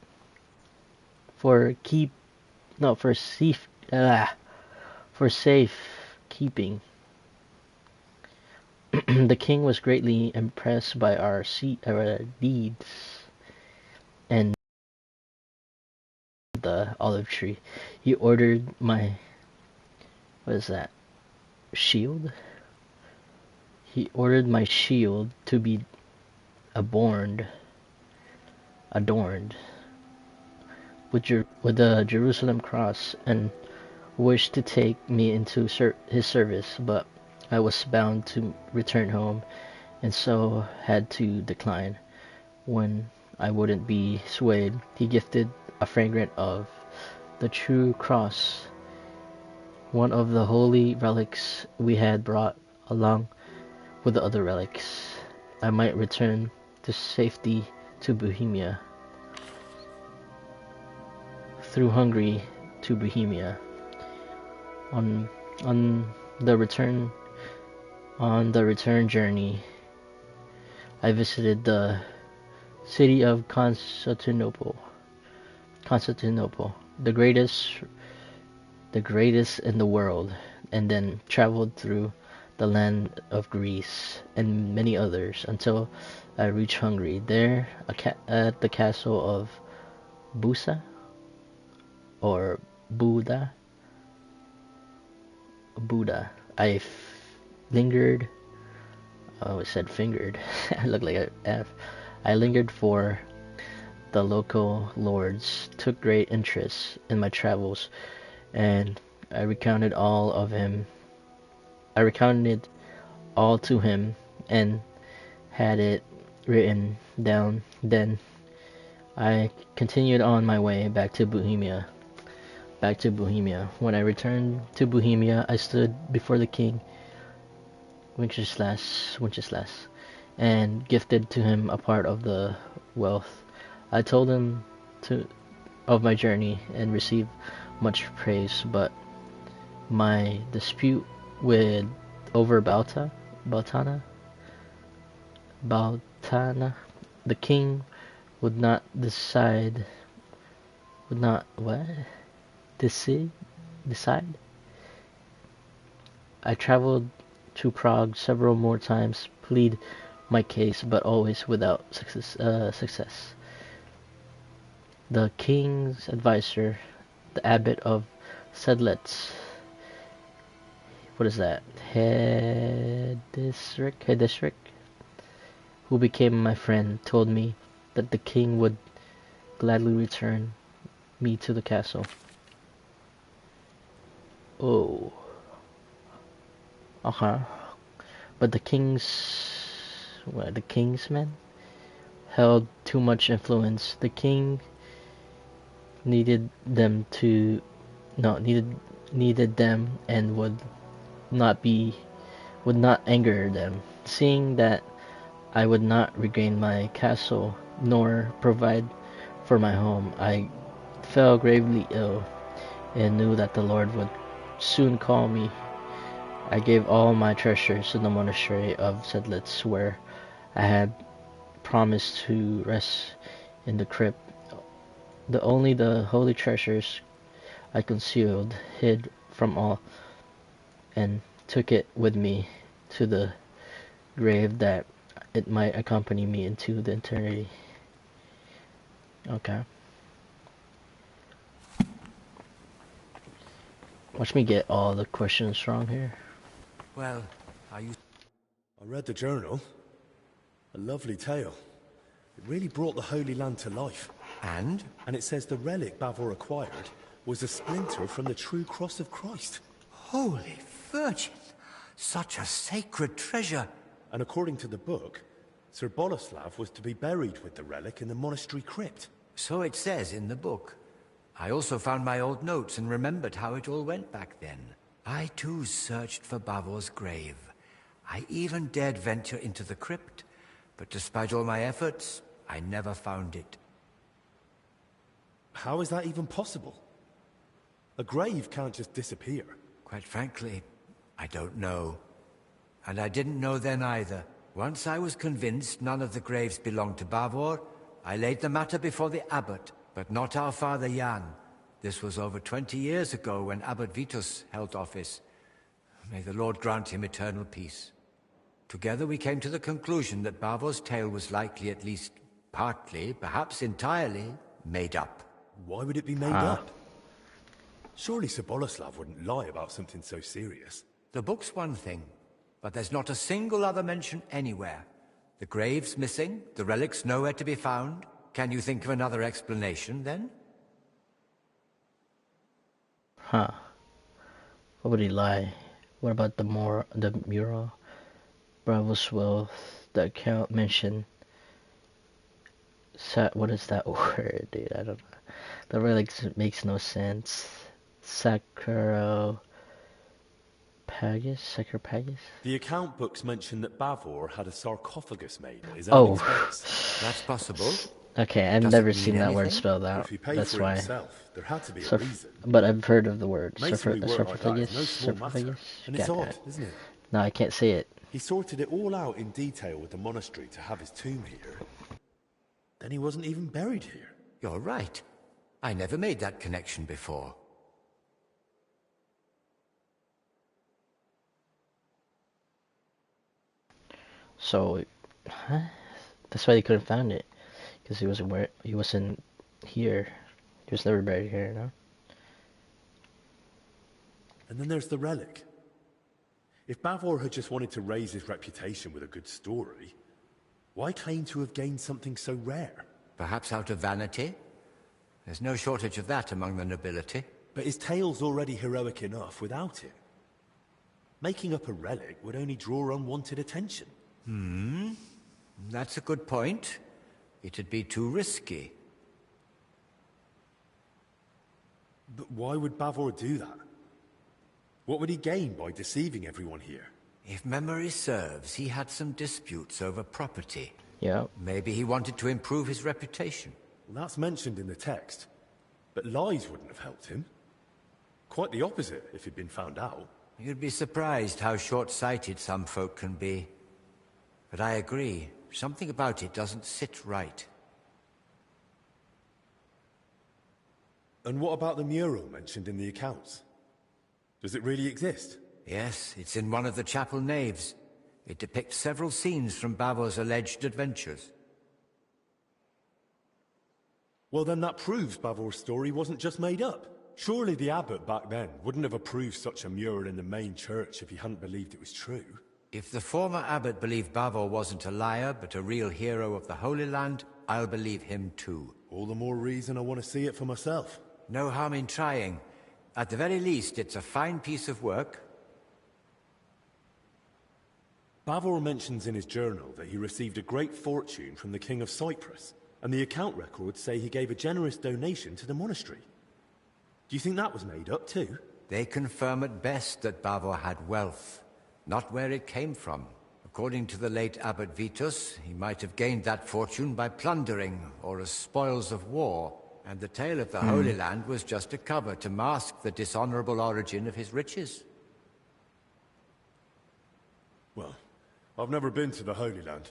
For safe keeping. The king was greatly impressed by our deeds and the olive tree. He ordered my shield. He ordered my shield to be adorned with the Jerusalem cross, and wished to take me into his service, but I was bound to return home, and so had to decline. When I wouldn't be swayed, he gifted a fragment of the true cross, one of the holy relics we had brought along with the other relics. I might return to safety to Bohemia, through Hungary to Bohemia. On on the return journey, I visited the city of Constantinople, the greatest in the world, and then traveled through the land of Greece and many others until I reached Hungary. There, at the castle of Busa or Buda, I lingered. Oh, it said fingered. I look like an F. I lingered for the local lords, took great interest in my travels, and I recounted all to him and had it written down. Then I continued on my way back to Bohemia. When I returned to Bohemia, I stood before the king Wenceslas and gifted to him a part of the wealth. I told him of my journey and received much praise, but my dispute with over Baltana, the king would not decide. I traveled to Prague several more times, plead my case, but always without success. The king's advisor, the abbot of Sedlitz, what is that? Hedisric, who became my friend, told me that the king would gladly return me to the castle. Oh. Okay. But the king's men held too much influence. The king needed them and would not anger them. Seeing that I would not regain my castle nor provide for my home, I fell gravely ill and knew that the Lord would soon call me. I gave all my treasures to the monastery of Sedlitz, where I had promised to rest in the crypt. Only the holy treasures I concealed, hid from all, and took it with me to the grave that it might accompany me into the eternity. Okay. Watch me get all the questions wrong here. Well, I read the journal. A lovely tale. It really brought the Holy Land to life. And? And it says the relic Bavor acquired was a splinter from the true cross of Christ. Holy Virgin! Such a sacred treasure! And according to the book, Sir Boleslav was to be buried with the relic in the monastery crypt. So it says in the book. I also found my old notes and remembered how it all went back then. I too searched for Bavor's grave. I even dared venture into the crypt, but despite all my efforts, I never found it. How is that even possible? A grave can't just disappear. Quite frankly, I don't know. And I didn't know then either. Once I was convinced none of the graves belonged to Bavor, I laid the matter before the abbot, but not our father Jan. This was over 20 years ago when Abbot Vitus held office. May the Lord grant him eternal peace. Together we came to the conclusion that Bavor's tale was likely at least partly, perhaps entirely, made up. Why would it be made up? Surely Sir Boleslav wouldn't lie about something so serious. The book's one thing, but there's not a single other mention anywhere. The grave's missing, the relic's nowhere to be found. Can you think of another explanation, then? Huh. What would he lie? What about the mural? Bravo's wealth, the account mentioned. What is that word, dude? I don't know. The relic makes no sense. Sacropagus? The account books mention that Bavor had a sarcophagus made at his own expense. That's possible. Okay, I've Does never it mean seen that word anything? spelled Well, out. if he paid That's for it why. himself, there had to be a Surf, reason. but I've heard of the word. Masonry work like that is no Sarcophagus? small matter, Sarcophagus? and it's Got odd, that. isn't it? No, I can't say it. He sorted it all out in detail with the monastery to have his tomb here. Then he wasn't even buried here. You're right. I never made that connection before. So, huh? That's why they couldn't find it, because he wasn't here. He was never buried here, no? And then there's the relic. If Bavor had just wanted to raise his reputation with a good story, why claim to have gained something so rare? Perhaps out of vanity? There's no shortage of that among the nobility. But his tale's already heroic enough without it. Making up a relic would only draw unwanted attention. That's a good point. It'd be too risky. But why would Bavor do that? What would he gain by deceiving everyone here? If memory serves, he had some disputes over property. Yeah. Maybe he wanted to improve his reputation. Well, that's mentioned in the text. But lies wouldn't have helped him. Quite the opposite, if he'd been found out. You'd be surprised how short-sighted some folk can be. But I agree, something about it doesn't sit right. And what about the mural mentioned in the accounts? Does it really exist? Yes, it's in one of the chapel naves. It depicts several scenes from Bavor's alleged adventures. Well, then that proves Bavor's story wasn't just made up. Surely the abbot back then wouldn't have approved such a mural in the main church if he hadn't believed it was true. If the former abbot believed Bavor wasn't a liar, but a real hero of the Holy Land, I'll believe him too. All the more reason I want to see it for myself. No harm in trying. At the very least, it's a fine piece of work. Bavor mentions in his journal that he received a great fortune from the King of Cyprus, and the account records say he gave a generous donation to the monastery. Do you think that was made up too? They confirm at best that Bavor had wealth, not where it came from. According to the late Abbot Vitus, he might have gained that fortune by plundering or as spoils of war, and the tale of the Holy Land was just a cover to mask the dishonorable origin of his riches. Well, I've never been to the Holy Land,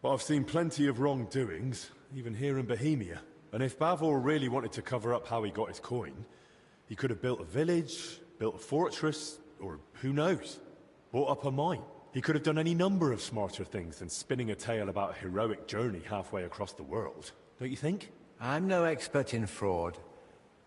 but I've seen plenty of wrongdoings, even here in Bohemia. And if Bavor really wanted to cover up how he got his coin, he could have built a village, built a fortress, or who knows, bought up a mine. He could have done any number of smarter things than spinning a tale about a heroic journey halfway across the world, don't you think? I'm no expert in fraud,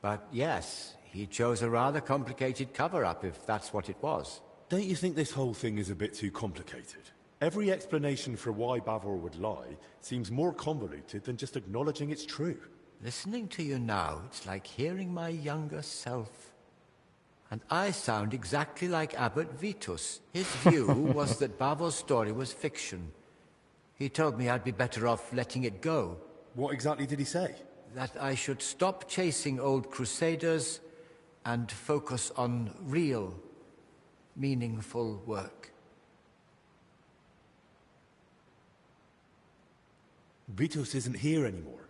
but yes, he chose a rather complicated cover-up if that's what it was. Don't you think this whole thing is a bit too complicated? Every explanation for why Bavor would lie seems more convoluted than just acknowledging it's true. Listening to you now, it's like hearing my younger self. And I sound exactly like Abbot Vitus. His view was that Bavor's story was fiction. He told me I'd be better off letting it go. What exactly did he say? That I should stop chasing old crusaders and focus on real, meaningful work. Vitus isn't here anymore.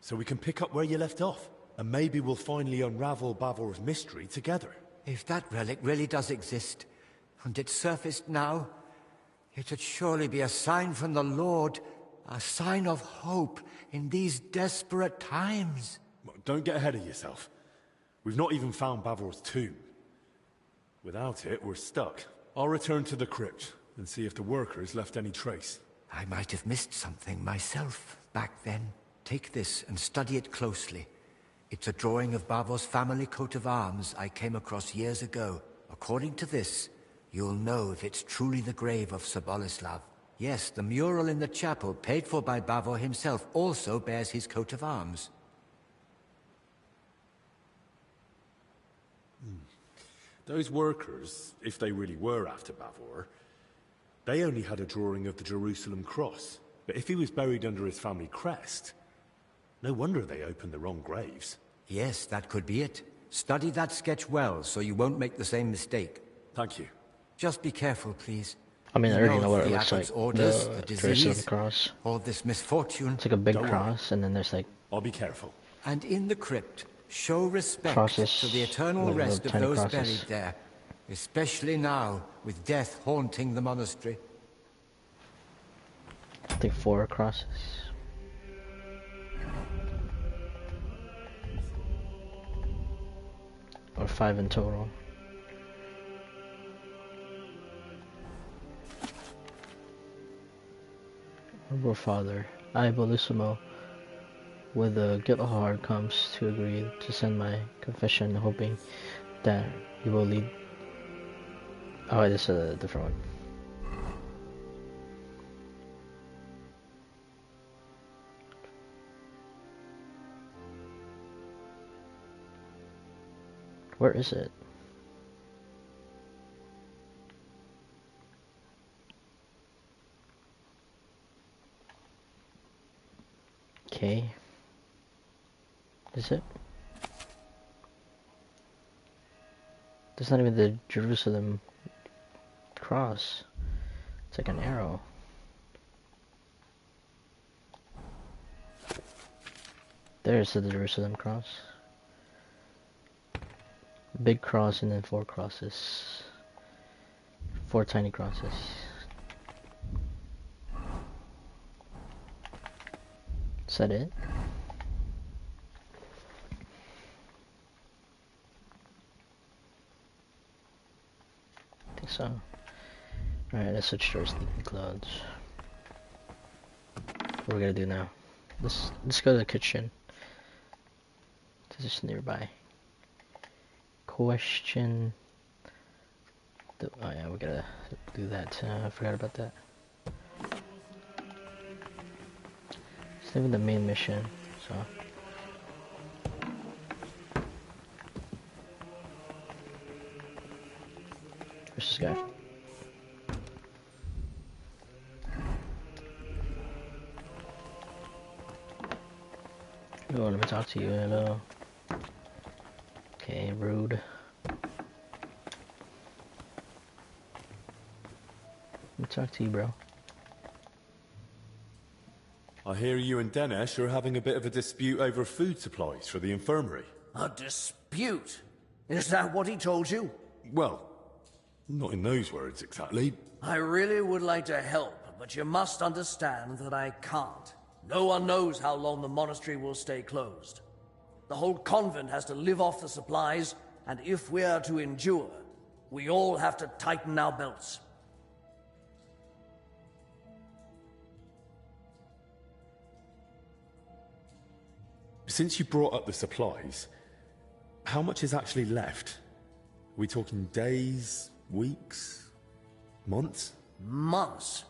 So we can pick up where you left off. And maybe we'll finally unravel Bavor's mystery together. If that relic really does exist, and it's surfaced now, it'd surely be a sign from the Lord, a sign of hope in these desperate times. Don't get ahead of yourself. We've not even found Bavor's tomb. Without it, we're stuck. I'll return to the crypt and see if the workers left any trace. I might have missed something myself back then. Take this and study it closely. It's a drawing of Bavor's family coat of arms I came across years ago. According to this, you'll know if it's truly the grave of Sir Boleslav. Yes, the mural in the chapel, paid for by Bavor himself, also bears his coat of arms. Those workers, if they really were after Bavor, they only had a drawing of the Jerusalem cross. But if he was buried under his family crest, no wonder they opened the wrong graves. Yes, that could be it. Study that sketch well, so you won't make the same mistake. Thank you. Just be careful, please. I mean, I You already know know what it the looks like. Abbot's orders, The the Jerusalem disease, cross. or this misfortune. It's like a big Don't worry. cross, and then there's like I'll be careful. And in the crypt, show respect crosses, to the eternal like little rest of tiny those crosses. buried there, especially now, with death haunting the monastery. I think 4 crosses. Or 5 in total. Our Father, I, Bellissimo, with a guilty heart comes to agree to send my confession, hoping that you will lead. Oh, this is a different one. Where is it? Okay. Is it? There's not even the Jerusalem cross. It's like an arrow. There's the Jerusalem cross. Big cross and then 4 crosses. 4 tiny crosses. Is that it? I think so. Alright, let's switch to our sneaking clothes. What are we gonna do now? Let's go to the kitchen. It's just nearby. Question. Oh yeah, we gotta do that. I forgot about that. It's not even the main mission, so. Where's this guy? Oh, let me talk to you. Hello. Okay, rude. Let me talk to you, bro. I hear you and Dinesh are having a bit of a dispute over food supplies for the infirmary. A dispute? Is that what he told you? Well, not in those words exactly. I really would like to help, but you must understand that I can't. No one knows how long the monastery will stay closed. The whole convent has to live off the supplies, and if we are to endure, we all have to tighten our belts. Since you brought up the supplies, how much is actually left? Are we talking days, weeks, months? Months.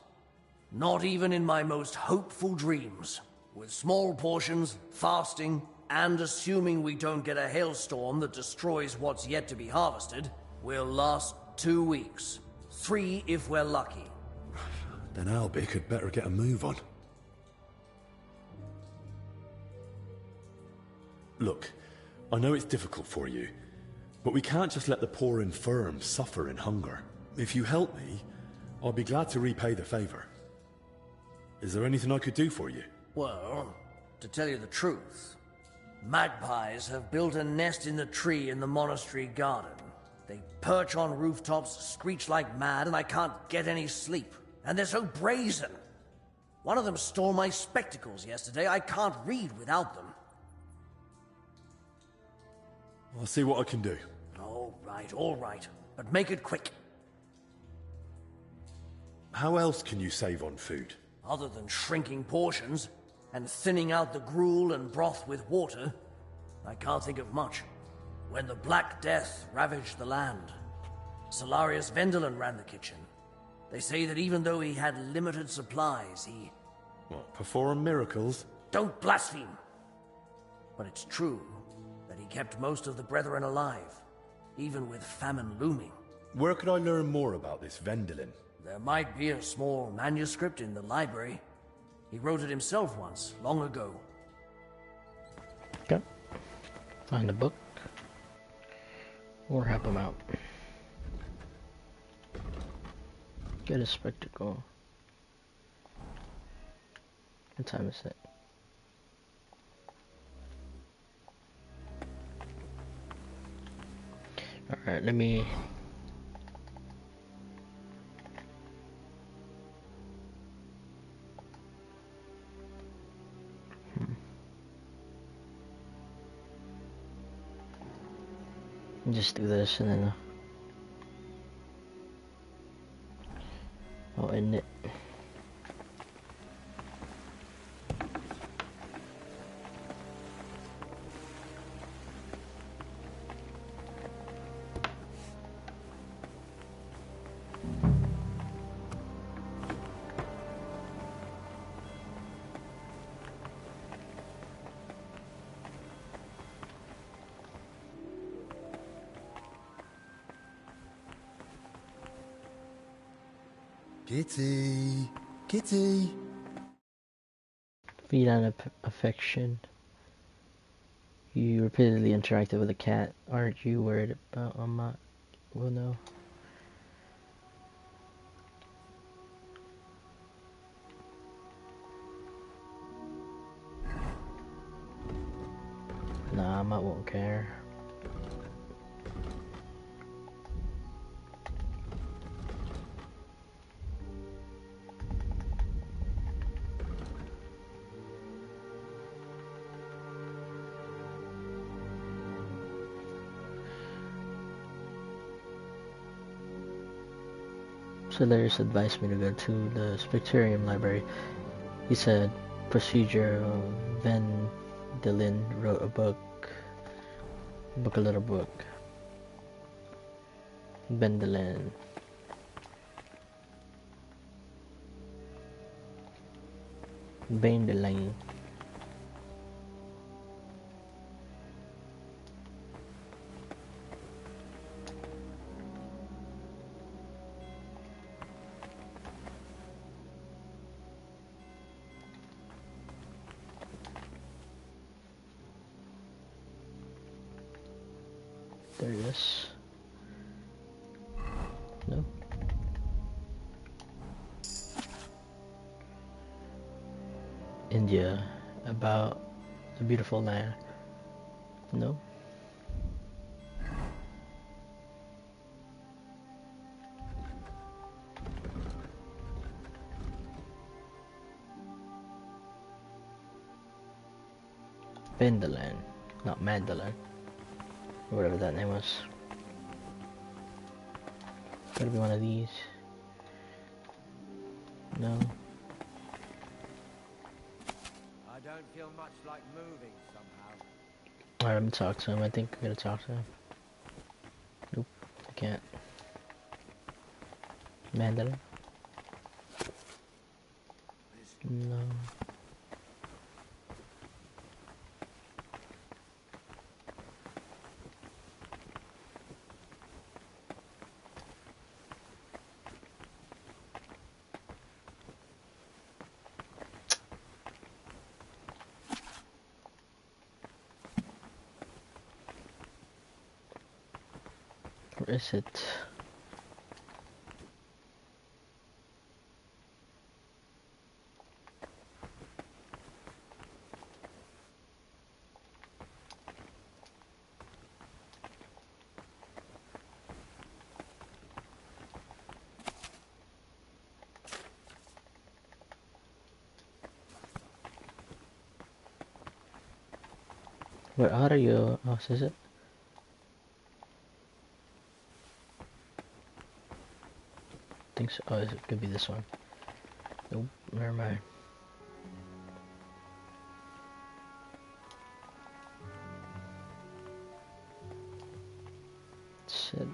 Not even in my most hopeful dreams. With small portions, fasting, and assuming we don't get a hailstorm that destroys what's yet to be harvested, we'll last 2 weeks. 3 if we're lucky. Then Albic had better get a move on. Look, I know it's difficult for you, but we can't just let the poor infirm suffer in hunger. If you help me, I'll be glad to repay the favor. Is there anything I could do for you? Well, to tell you the truth, magpies have built a nest in the tree in the monastery garden. They perch on rooftops, screech like mad, and I can't get any sleep. And they're so brazen. One of them stole my spectacles yesterday. I can't read without them. I'll see what I can do. All right. But make it quick. How else can you save on food? Other than shrinking portions and thinning out the gruel and broth with water, I can't think of much. When the Black Death ravaged the land, Solarius Vendelin ran the kitchen. They say that even though he had limited supplies, he... What, perform miracles? Don't blaspheme! But it's true that he kept most of the brethren alive, even with famine looming. Where could I learn more about this Vendelin? There might be a small manuscript in the library. He wrote it himself once, long ago. Okay. Find a book. Or help him out. Get a spectacle. What time is it? Alright, let me... Just do this and then I'll end it. Kitty, kitty. Feed on affection. You repeatedly interacted with a cat. Aren't you worried about Amat? Well, no. Nah, Amat won't care. Solaris advised me to go to the Spectarium library. He said procedure Van Dillen wrote a little book. Van Dillen. Van Dillen. There it is. No. India, about the beautiful land. No. Bendaland, not Mandalay, or whatever that name was. Gotta be one of these. No. I don't feel much like moving somehow. Alright, I'm gonna talk to him. I think I'm gonna talk to him. Nope, I can't. Mandalay? No. Where is it? Where are you? Oh, is it? I think so. Oh, it could be this one. Nope, never mind. Shit.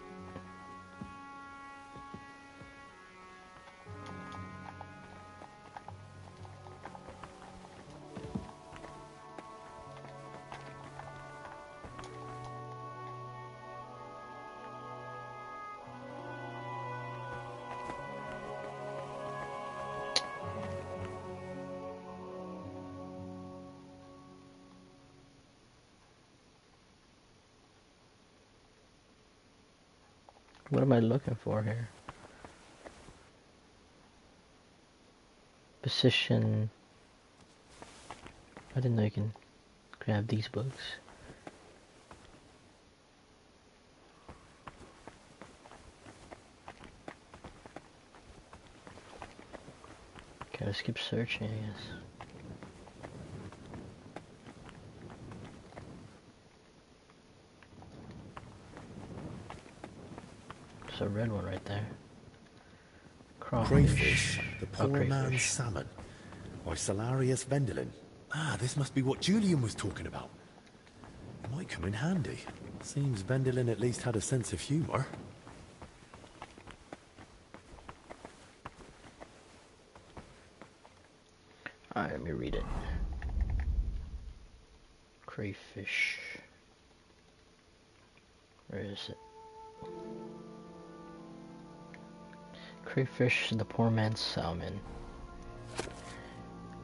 What am I looking for here? Position. I didn't know you can grab these books. Gotta skip searching, I guess. There's a red one right there. Crayfish, the poor crayfish. man's salmon. By Salarius Vendelin. Ah, this must be what Julian was talking about. It might come in handy. Seems Vendelin at least had a sense of humour. Alright, let me read it. Crayfish. Where is it? Crayfish, the poor man's salmon.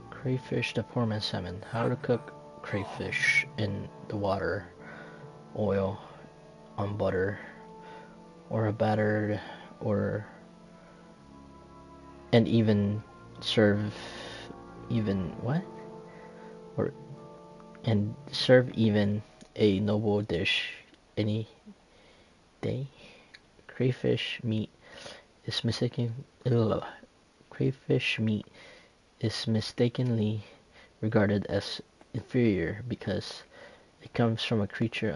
Crayfish, the poor man's salmon. How to cook crayfish in the water, oil, on butter, or a battered, and even serve a noble dish any day. Crayfish meat is mistakenly regarded as inferior because it comes from a creature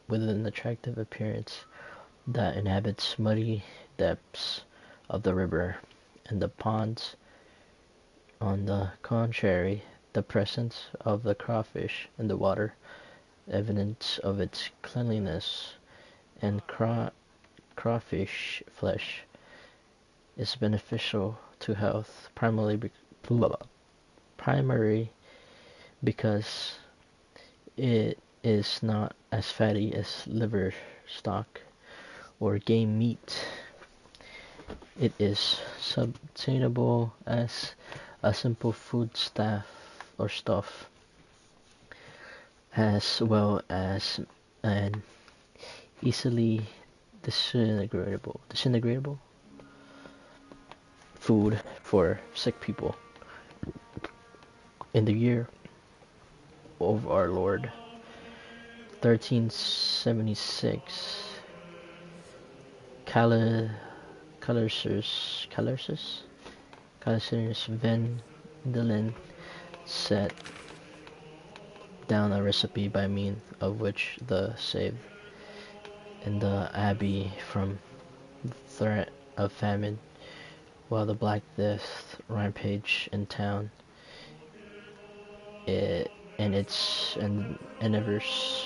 with an attractive appearance that inhabits muddy depths of the river and the ponds. On the contrary, the presence of the crawfish in the water, evidence of its cleanliness, and crawfish flesh is beneficial to health, primarily because it is not as fatty as liver stock or game meat. It is sustainable as a simple food stuff, as well as an easily disintegratable food for sick people. In the year of our Lord 1376, Calerus Vendelin set down a recipe by means of which the saved in the abbey from threat of famine, while the Black Death rampaged in town. And its endeavors.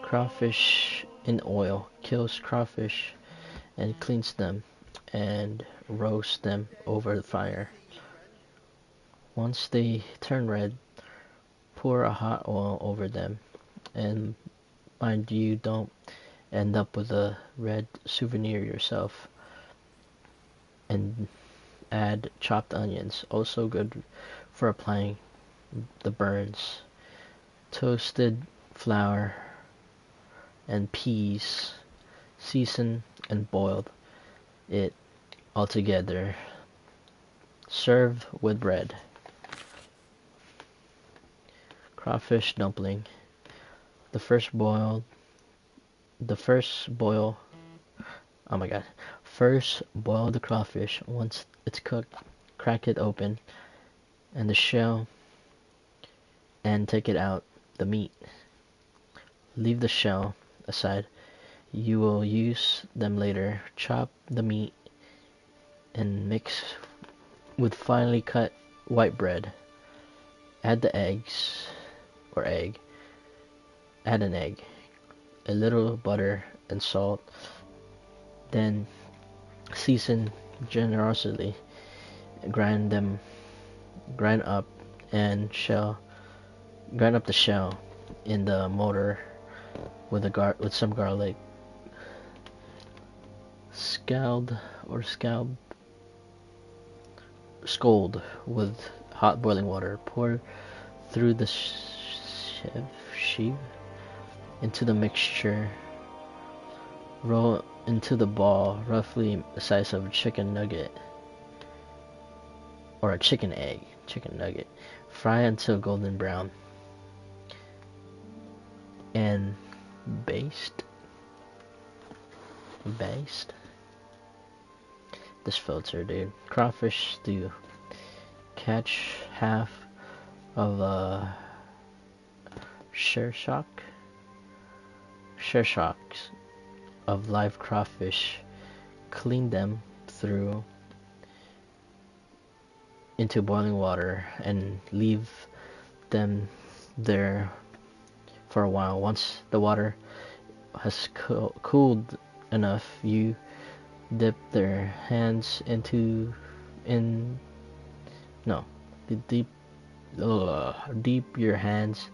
Crawfish in oil kills crawfish and cleans them and roasts them over the fire. Once they turn red, pour a hot oil over them, and mind you, don't end up with a red souvenir yourself. And add chopped onions, also good for applying the burns. Toasted flour and peas, season and boiled it all together. Serve with bread. Crawfish dumpling. First boil the crawfish. Once it's cooked, crack it open and the shell and take it out the meat. Leave the shell aside. You will use them later. Chop the meat and mix with finely cut white bread. Add the egg. Add an egg, a little butter and salt. Then season generously. Grind up the shell in the mortar with some garlic. Scald with hot boiling water. Pour through the sieve into the mixture. Roll into the ball roughly the size of a chicken nugget. or a chicken nugget. Fry until golden brown. And baste. This filter, dude. Crawfish stew. Catch half of a shirshocks of live crawfish. Clean them through into boiling water and leave them there for a while. Once the water has cooled enough, you dip their hands deep your hands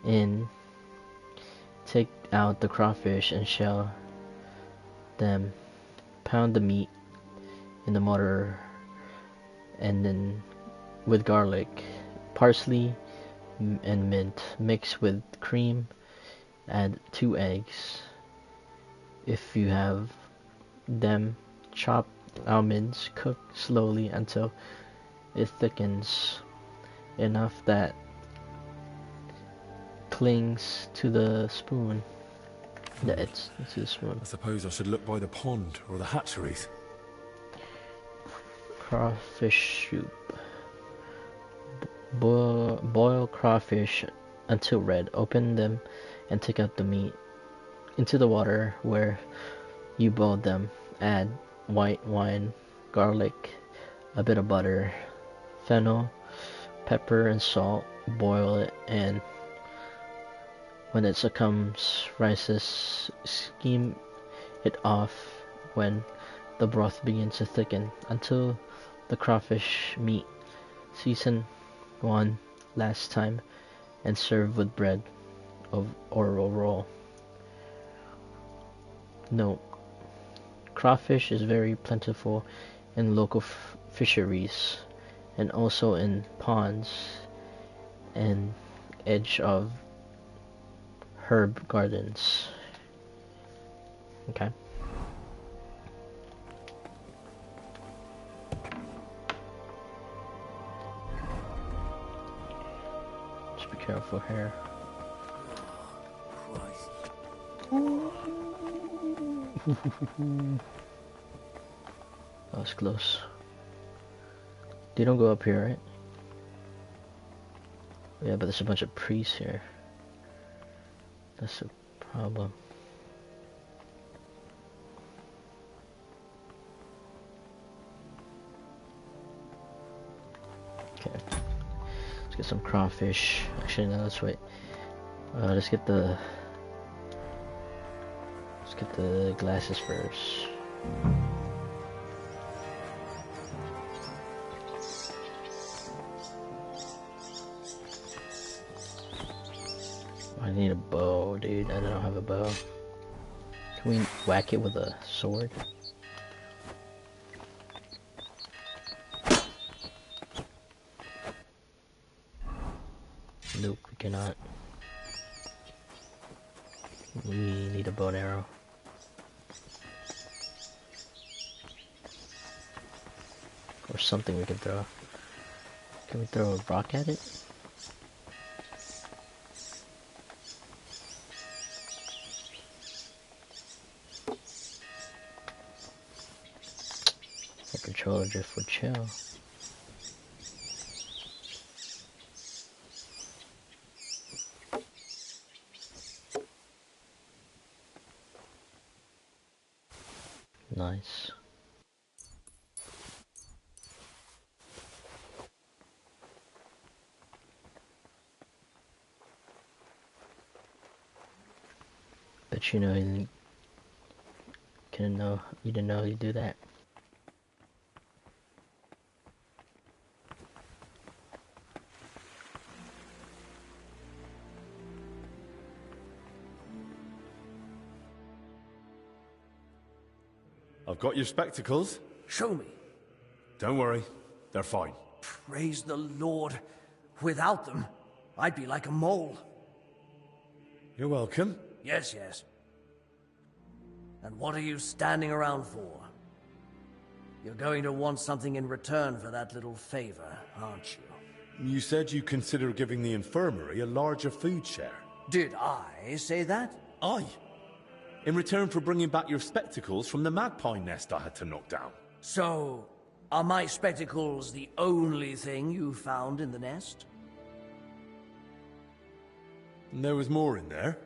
in, take out the crawfish and shell them, pound the meat in the mortar, and then with garlic, parsley, and mint, mix with cream, add 2 eggs. If you have them, chop almonds, cook slowly until it thickens enough that clings to the spoon. It's to the spoon. I suppose I should look by the pond or the hatcheries. Crawfish soup. Boil crawfish until red. Open them and take out the meat. Into the water where you boiled them, add white wine, garlic, a bit of butter, fennel, pepper, and salt. Boil it, and when it rises, skim it off when the broth begins to thicken until the crawfish meat. Season one last time and serve with bread or a roll. Note: crawfish is very plentiful in local fisheries and also in ponds and edge of herb gardens. Okay. Just be careful here. That was close. They don't go up here, right? Yeah, but there's a bunch of priests here. That's a problem. Okay. Let's get some crawfish. Actually, no, let's wait. Let's get the glasses first. I need a bow, dude. I don't have a bow. Can we whack it with a sword? Nope, we cannot. We need a bow and arrow. Or something we can throw. Can we throw a rock at it? The controller drift would chill. Nice. Bet you know you didn't know you do that. I've got your spectacles. Show me. Don't worry, they're fine. Praise the Lord. Without them, I'd be like a mole. You're welcome. Yes, yes. And what are you standing around for? You're going to want something in return for that little favor, aren't you? You said you consider giving the infirmary a larger food share. Did I say that? Aye. In return for bringing back your spectacles from the magpie nest I had to knock down. So, are my spectacles the only thing you found in the nest? And there was more in there.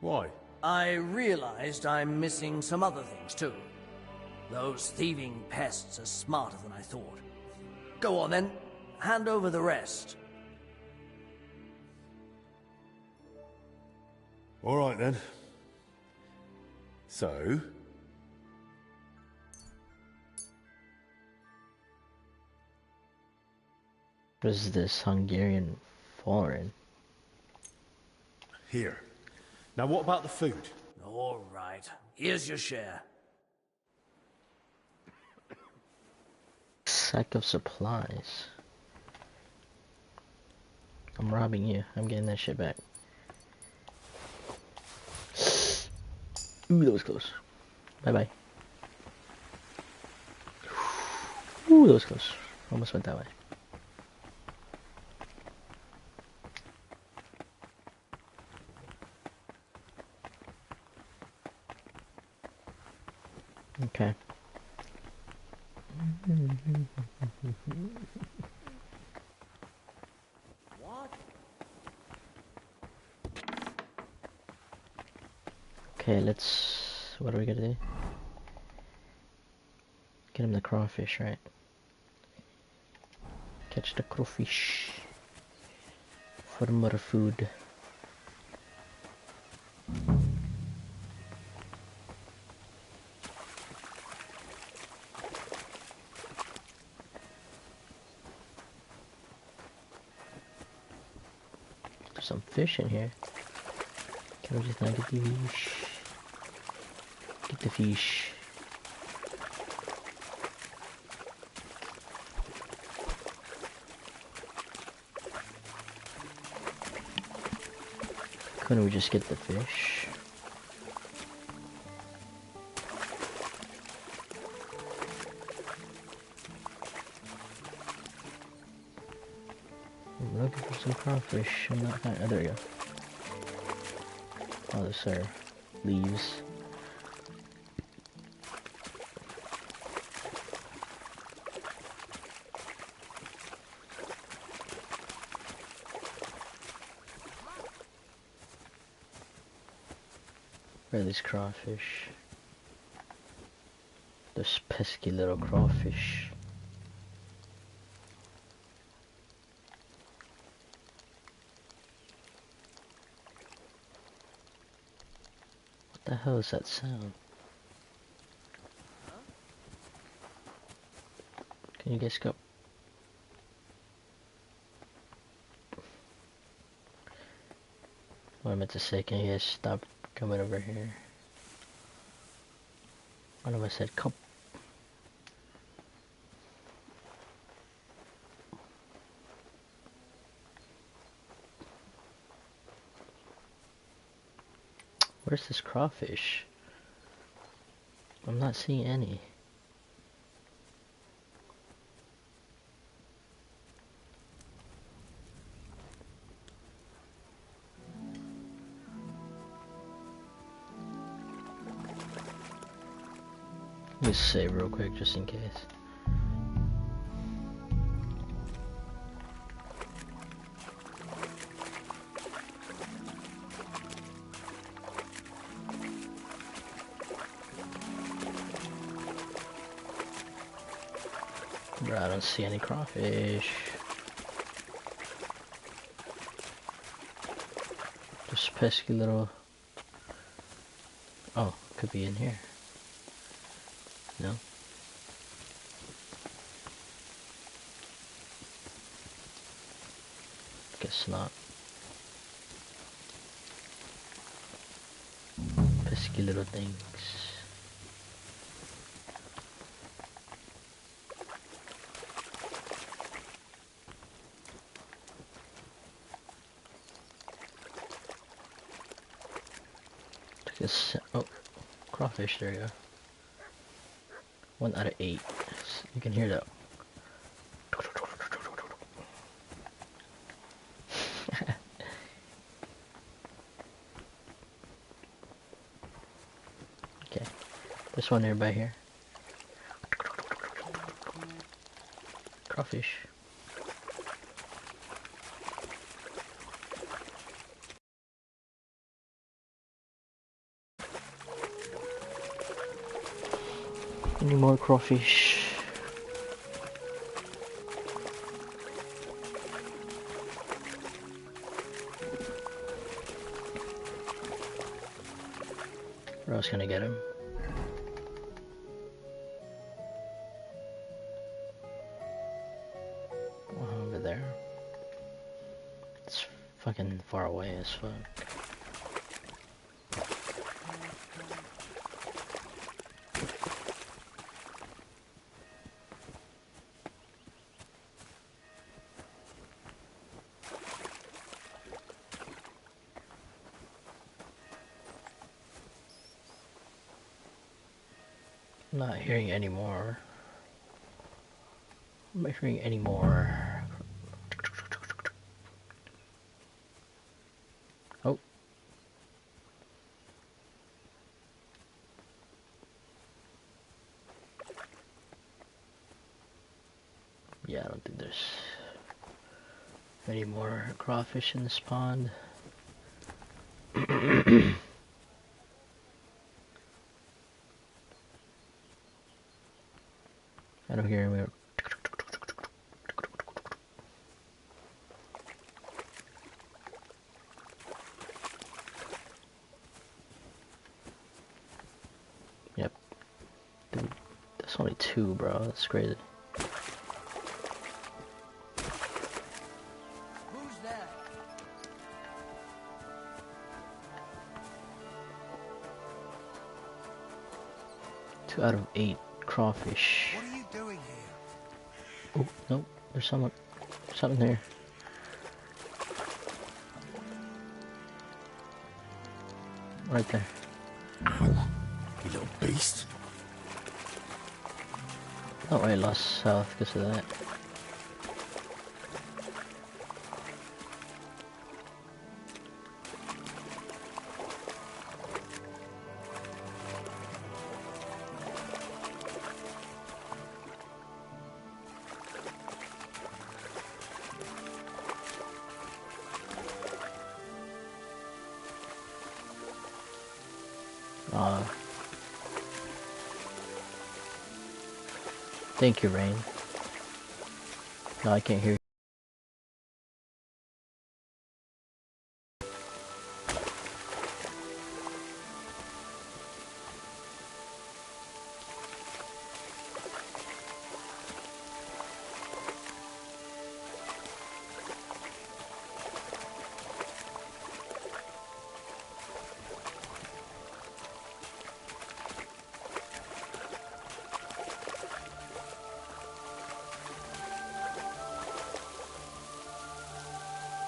Why? I realized I'm missing some other things too. Those thieving pests are smarter than I thought. Go on then, hand over the rest. All right then. So... What is this Hungarian foreign? Here. Now what about the food? All right, here's your share. Sack of supplies. I'm robbing you. I'm getting that shit back. Ooh, that was close. Bye-bye. Ooh, that was close. Almost went that way. Okay. What? Okay, let's... What are we gonna do? Get him the crawfish, right? Catch the crawfish. For more food. There's some fish in here. Can we just not get the fish? Get the fish. Couldn't we just get the fish? I'm looking for some crawfish. I'm not finding. Oh, there we go. Oh, those are leaves. Where are these crawfish? Those pesky little crawfish. What the hell is that sound? Can you guys go? What I meant to say, can you guys stop coming over here? One of us said come. Where's this crawfish? I'm not seeing any. Let me save real quick just in case. Bro, I don't see any crawfish. Just pesky little... Oh, could be in here. No? Guess not. Pesky little things. Oh, crawfish, there you go. 1 out of 8. You can hear that. Okay, this one nearby here. Crawfish. Any more crawfish? Where else can I get him? Over there. It's fucking far away as fuck. I'm not hearing any more. I'm not hearing any more. Oh. Yeah, I don't think there's any more crawfish in this pond. I don't hear any more. Yep. Dude, that's only 2, bro. That's crazy. Who's there? 2 out of 8 crawfish. What are you doing here? Oh, no. There's something there. Right there. Ow, you little beast. Oh, I lost health because of that. Thank you, Rain. No, I can't hear you.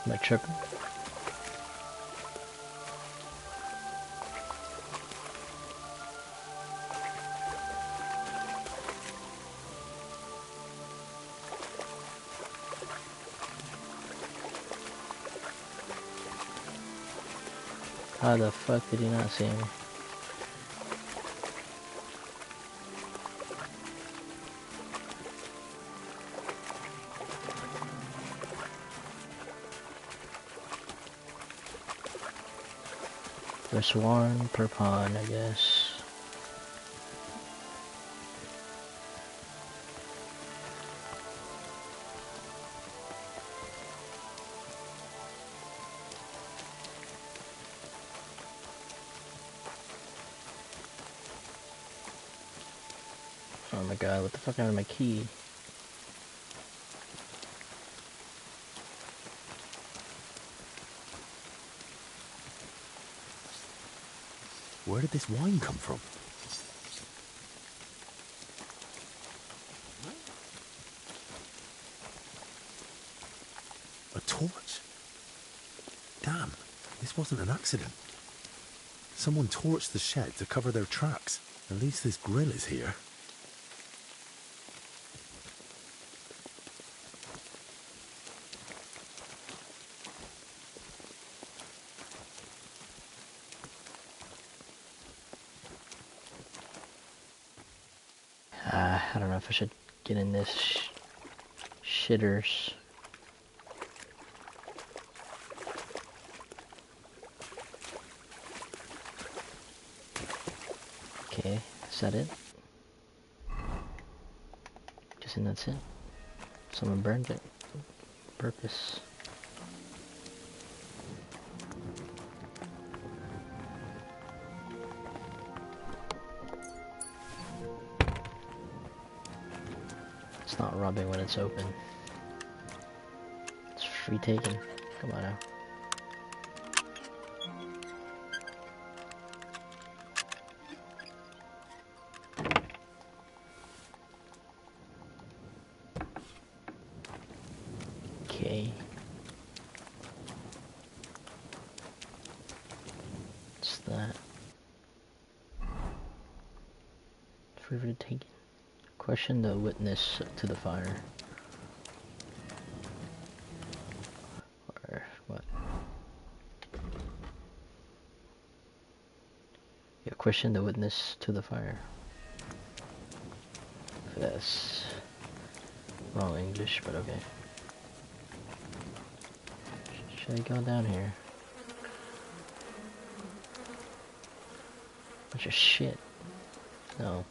Am I tripping? How the fuck did he not see me? There's one per pond, I guess. Oh my god, what the fuck happened to my key? Where did this wine come from? A torch? Damn, this wasn't an accident. Someone torched the shed to cover their tracks. At least this grill is here. I don't know if I should get in this shitters. Okay, is that it? Guessing that's it. Someone burned it. Purpose. It's not rubbing when it's open. It's free taken. Come on now. Okay. What's that? Free taken. Question the witness to the fire. Or what? Yeah, question the witness to the fire. That's wrong English, but okay. Should I go down here? Bunch of shit. No.